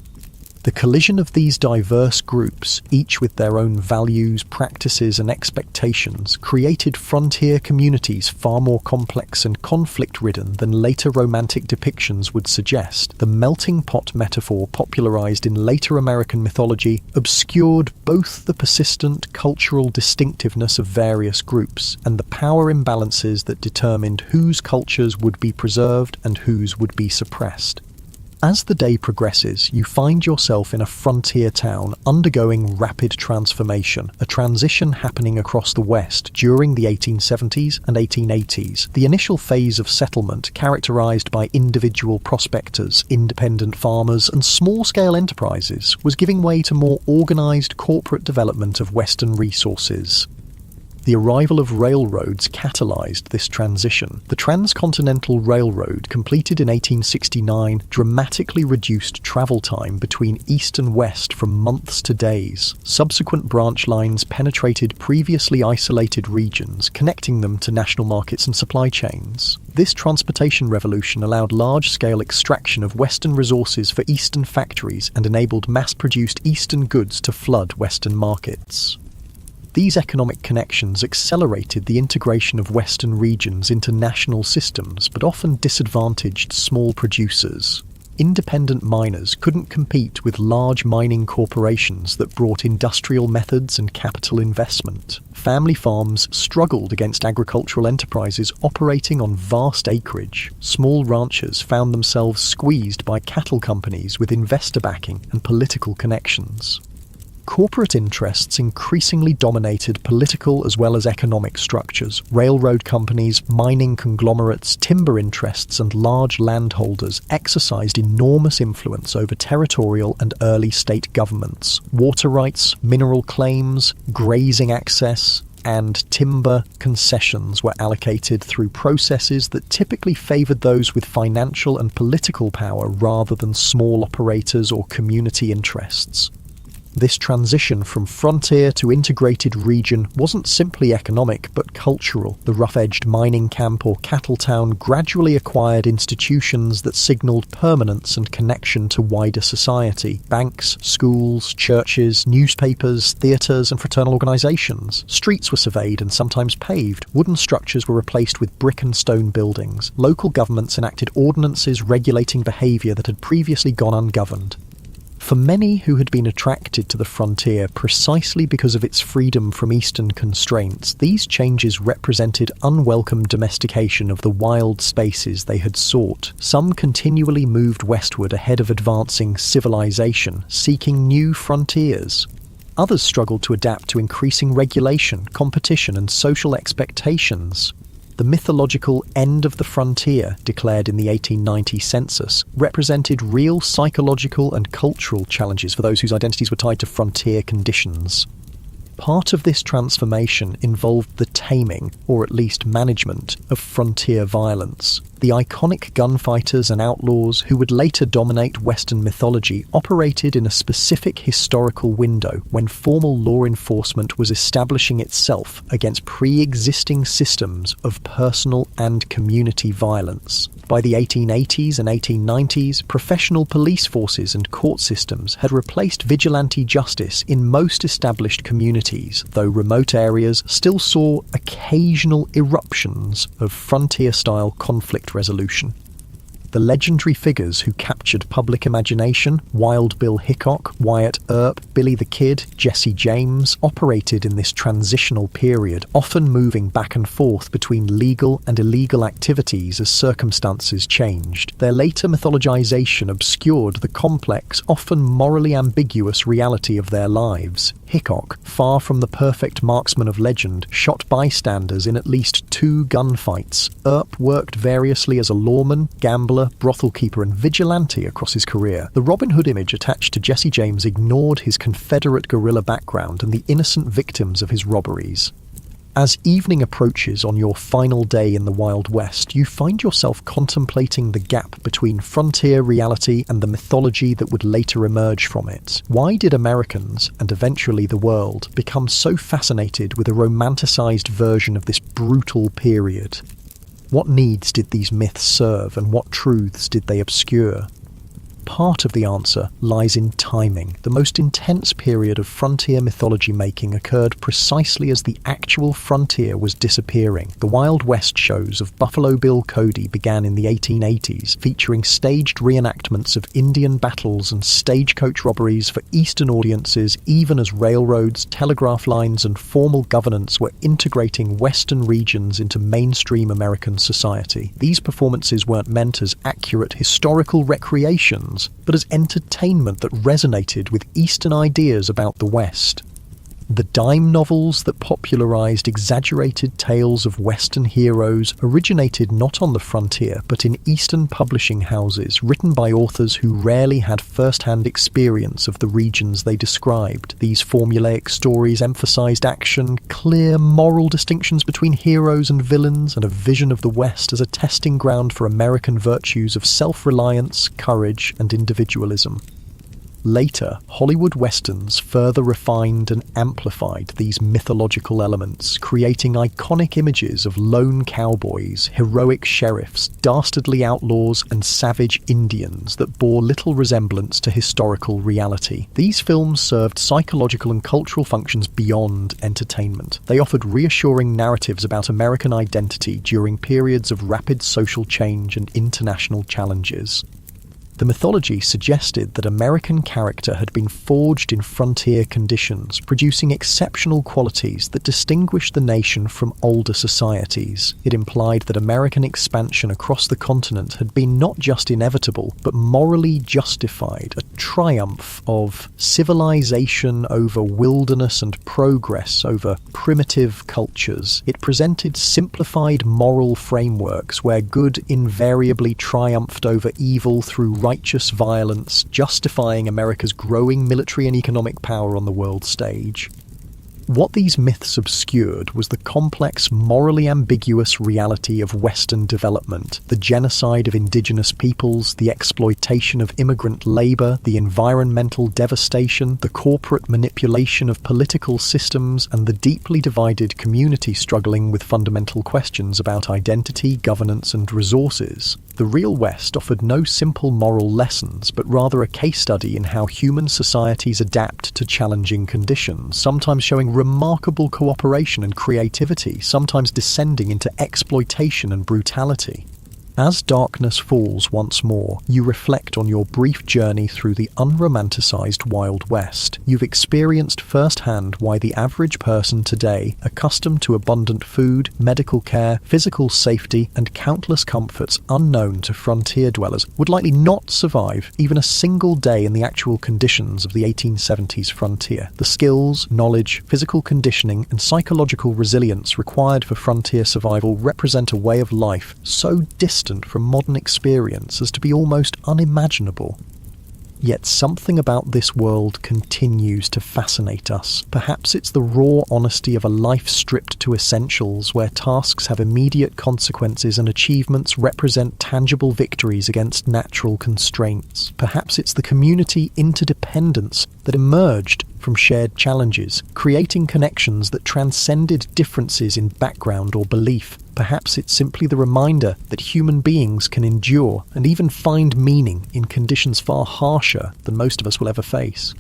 The collision of these diverse groups, each with their own values, practices, and expectations, created frontier communities far more complex and conflict-ridden than later romantic depictions would suggest. The melting pot metaphor popularized in later American mythology obscured both the persistent cultural distinctiveness of various groups and the power imbalances that determined whose cultures would be preserved and whose would be suppressed. As the day progresses, you find yourself in a frontier town undergoing rapid transformation, a transition happening across the West during the 1870s and 1880s. The initial phase of settlement, characterized by individual prospectors, independent farmers, and small-scale enterprises, was giving way to more organized corporate development of Western resources. The arrival of railroads catalyzed this transition. The Transcontinental Railroad, completed in 1869, dramatically reduced travel time between east and west from months to days. Subsequent branch lines penetrated previously isolated regions, connecting them to national markets and supply chains. This transportation revolution allowed large-scale extraction of Western resources for Eastern factories and enabled mass-produced Eastern goods to flood Western markets. These economic connections accelerated the integration of Western regions into national systems, but often disadvantaged small producers. Independent miners couldn't compete with large mining corporations that brought industrial methods and capital investment. Family farms struggled against agricultural enterprises operating on vast acreage. Small ranchers found themselves squeezed by cattle companies with investor backing and political connections. Corporate interests increasingly dominated political as well as economic structures. Railroad companies, mining conglomerates, timber interests, and large landholders exercised enormous influence over territorial and early state governments. Water rights, mineral claims, grazing access, and timber concessions were allocated through processes that typically favored those with financial and political power rather than small operators or community interests. This transition from frontier to integrated region wasn't simply economic but cultural. The rough-edged mining camp or cattle town gradually acquired institutions that signaled permanence and connection to wider society. Banks, schools, churches, newspapers, theatres and fraternal organisations. Streets were surveyed and sometimes paved. Wooden structures were replaced with brick and stone buildings. Local governments enacted ordinances regulating behaviour that had previously gone ungoverned. For many who had been attracted to the frontier precisely because of its freedom from Eastern constraints, these changes represented unwelcome domestication of the wild spaces they had sought. Some continually moved westward ahead of advancing civilization, seeking new frontiers. Others struggled to adapt to increasing regulation, competition, and social expectations. The mythological end of the frontier, declared in the 1890 census, represented real psychological and cultural challenges for those whose identities were tied to frontier conditions. Part of this transformation involved the taming, or at least management, of frontier violence. The iconic gunfighters and outlaws who would later dominate Western mythology operated in a specific historical window when formal law enforcement was establishing itself against pre-existing systems of personal and community violence. By the 1880s and 1890s, professional police forces and court systems had replaced vigilante justice in most established communities, though remote areas still saw occasional eruptions of frontier-style conflict resolution. The legendary figures who captured public imagination, Wild Bill Hickok, Wyatt Earp, Billy the Kid, Jesse James, operated in this transitional period, often moving back and forth between legal and illegal activities as circumstances changed. Their later mythologization obscured the complex, often morally ambiguous reality of their lives. Hickok, far from the perfect marksman of legend, shot bystanders in at least 2 gunfights. Earp worked variously as a lawman, gambler, gambler, brothel keeper, and vigilante across his career. The Robin Hood image attached to Jesse James ignored his Confederate guerrilla background and the innocent victims of his robberies. As evening approaches on your final day in the Wild West, you find yourself contemplating the gap between frontier reality and the mythology that would later emerge from it. Why did Americans, and eventually the world, become so fascinated with a romanticized version of this brutal period? What needs did these myths serve, and what truths did they obscure? Part of the answer lies in timing. The most intense period of frontier mythology making occurred precisely as the actual frontier was disappearing. The Wild West shows of Buffalo Bill Cody began in the 1880s, featuring staged reenactments of Indian battles and stagecoach robberies for Eastern audiences, even as railroads, telegraph lines, and formal governance were integrating Western regions into mainstream American society. These performances weren't meant as accurate historical recreations, but as entertainment that resonated with Eastern ideas about the West. The dime novels that popularized exaggerated tales of Western heroes originated not on the frontier, but in Eastern publishing houses, written by authors who rarely had first-hand experience of the regions they described. These formulaic stories emphasized action, clear moral distinctions between heroes and villains, and a vision of the West as a testing ground for American virtues of self-reliance, courage, and individualism. Later, Hollywood westerns further refined and amplified these mythological elements, creating iconic images of lone cowboys, heroic sheriffs, dastardly outlaws, and savage Indians that bore little resemblance to historical reality. These films served psychological and cultural functions beyond entertainment. They offered reassuring narratives about American identity during periods of rapid social change and international challenges. The mythology suggested that American character had been forged in frontier conditions, producing exceptional qualities that distinguished the nation from older societies. It implied that American expansion across the continent had been not just inevitable, but morally justified, a triumph of civilization over wilderness and progress over primitive cultures. It presented simplified moral frameworks where good invariably triumphed over evil through righteous violence, justifying America's growing military and economic power on the world stage. What these myths obscured was the complex, morally ambiguous reality of Western development, the genocide of indigenous peoples, the exploitation of immigrant labor, the environmental devastation, the corporate manipulation of political systems, and the deeply divided community struggling with fundamental questions about identity, governance, and resources. The real West offered no simple moral lessons, but rather a case study in how human societies adapt to challenging conditions, sometimes showing remarkable cooperation and creativity, sometimes descending into exploitation and brutality. As darkness falls once more, you reflect on your brief journey through the unromanticized Wild West. You've experienced firsthand why the average person today, accustomed to abundant food, medical care, physical safety, and countless comforts unknown to frontier dwellers, would likely not survive even a single day in the actual conditions of the 1870s frontier. The skills, knowledge, physical conditioning, and psychological resilience required for frontier survival represent a way of life so distant from modern experience as to be almost unimaginable. Yet something about this world continues to fascinate us. Perhaps it's the raw honesty of a life stripped to essentials, where tasks have immediate consequences and achievements represent tangible victories against natural constraints. Perhaps it's the community interdependence that emerged from shared challenges, creating connections that transcended differences in background or belief. Perhaps it's simply the reminder that human beings can endure and even find meaning in conditions far harsher than most of us will ever face.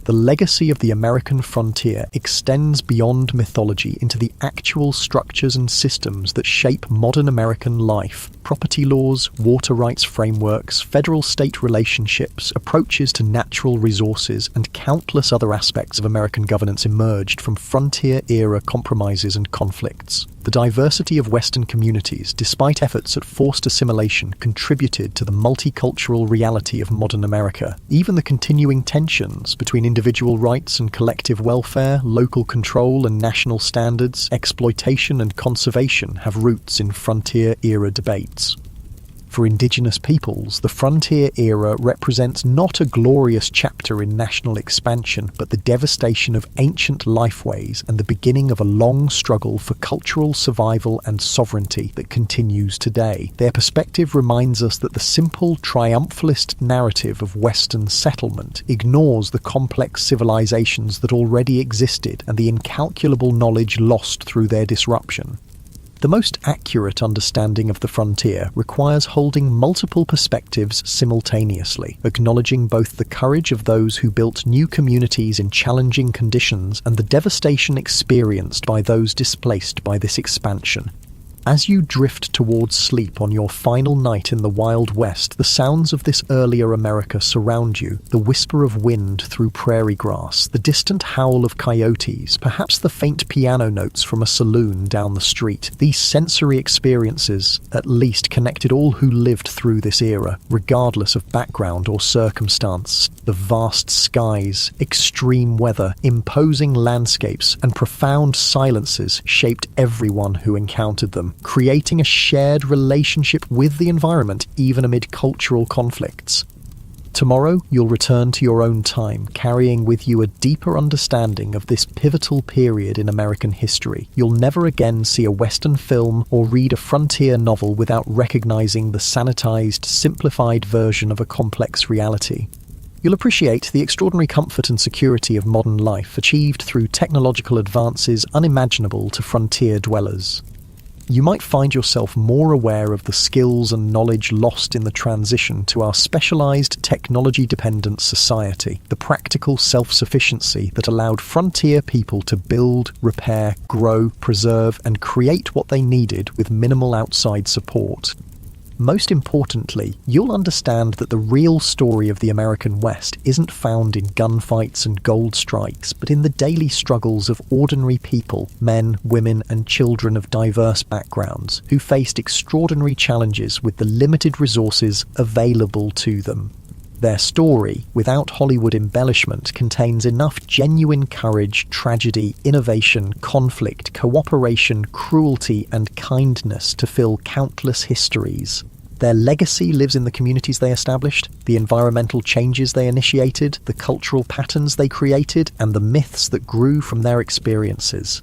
The legacy of the American frontier extends beyond mythology into the actual structures and systems that shape modern American life. Property laws, water rights frameworks, federal-state relationships, approaches to natural resources, and countless other aspects of American governance emerged from frontier-era compromises and conflicts. The diversity of Western communities, despite efforts at forced assimilation, contributed to the multicultural reality of modern America. Even the continuing tensions between individual rights and collective welfare, local control and national standards, exploitation and conservation have roots in frontier-era debates. For indigenous peoples, the frontier era represents not a glorious chapter in national expansion, but the devastation of ancient lifeways and the beginning of a long struggle for cultural survival and sovereignty that continues today. Their perspective reminds us that the simple triumphalist narrative of Western settlement ignores the complex civilizations that already existed and the incalculable knowledge lost through their disruption. The most accurate understanding of the frontier requires holding multiple perspectives simultaneously, acknowledging both the courage of those who built new communities in challenging conditions and the devastation experienced by those displaced by this expansion. As you drift towards sleep on your final night in the Wild West, the sounds of this earlier America surround you, the whisper of wind through prairie grass, the distant howl of coyotes, perhaps the faint piano notes from a saloon down the street. These sensory experiences, at least, connected all who lived through this era, regardless of background or circumstance. The vast skies, extreme weather, imposing landscapes, and profound silences shaped everyone who encountered them, creating a shared relationship with the environment even amid cultural conflicts. Tomorrow, you'll return to your own time, carrying with you a deeper understanding of this pivotal period in American history. You'll never again see a Western film or read a frontier novel without recognizing the sanitized, simplified version of a complex reality. You'll appreciate the extraordinary comfort and security of modern life achieved through technological advances unimaginable to frontier dwellers. You might find yourself more aware of the skills and knowledge lost in the transition to our specialized technology-dependent society, the practical self-sufficiency that allowed frontier people to build, repair, grow, preserve, and create what they needed with minimal outside support. Most importantly, you'll understand that the real story of the American West isn't found in gunfights and gold strikes, but in the daily struggles of ordinary people, men, women, and children of diverse backgrounds, who faced extraordinary challenges with the limited resources available to them. Their story, without Hollywood embellishment, contains enough genuine courage, tragedy, innovation, conflict, cooperation, cruelty, and kindness to fill countless histories. Their legacy lives in the communities they established, the environmental changes they initiated, the cultural patterns they created, and the myths that grew from their experiences.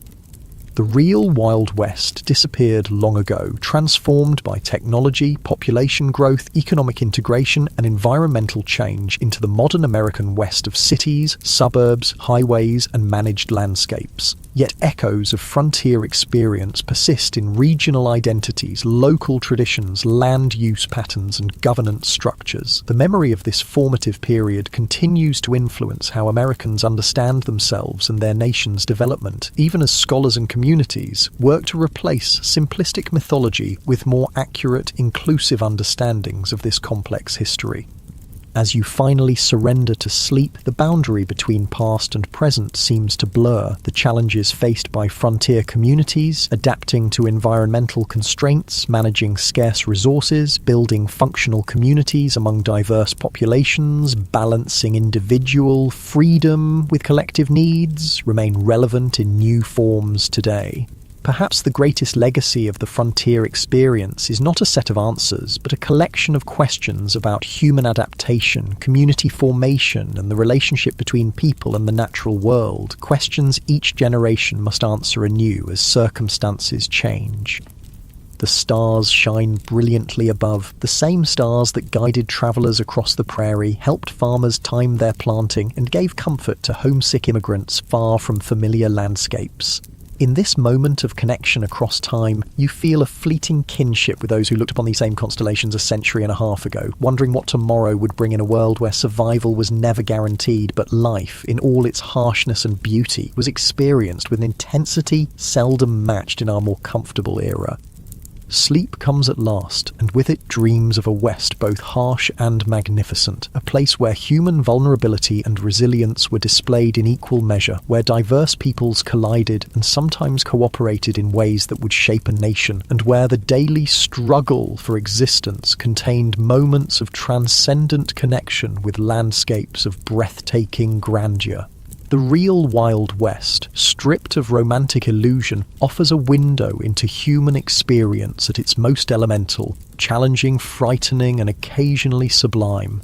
The real Wild West disappeared long ago, transformed by technology, population growth, economic integration, and environmental change into the modern American West of cities, suburbs, highways, and managed landscapes. Yet echoes of frontier experience persist in regional identities, local traditions, land use patterns, and governance structures. The memory of this formative period continues to influence how Americans understand themselves and their nation's development, even as scholars and communities work to replace simplistic mythology with more accurate, inclusive understandings of this complex history. As you finally surrender to sleep, the boundary between past and present seems to blur. The challenges faced by frontier communities, adapting to environmental constraints, managing scarce resources, building functional communities among diverse populations, balancing individual freedom with collective needs, remain relevant in new forms today. Perhaps the greatest legacy of the frontier experience is not a set of answers, but a collection of questions about human adaptation, community formation, and the relationship between people and the natural world, questions each generation must answer anew as circumstances change. The stars shine brilliantly above, the same stars that guided travelers across the prairie, helped farmers time their planting, and gave comfort to homesick immigrants far from familiar landscapes. In this moment of connection across time, you feel a fleeting kinship with those who looked upon these same constellations a century and a half ago, wondering what tomorrow would bring in a world where survival was never guaranteed, but life, in all its harshness and beauty, was experienced with an intensity seldom matched in our more comfortable era. Sleep comes at last, and with it dreams of a West both harsh and magnificent, a place where human vulnerability and resilience were displayed in equal measure, where diverse peoples collided and sometimes cooperated in ways that would shape a nation, and where the daily struggle for existence contained moments of transcendent connection with landscapes of breathtaking grandeur. The real Wild West, stripped of romantic illusion, offers a window into human experience at its most elemental, challenging, frightening, and occasionally sublime.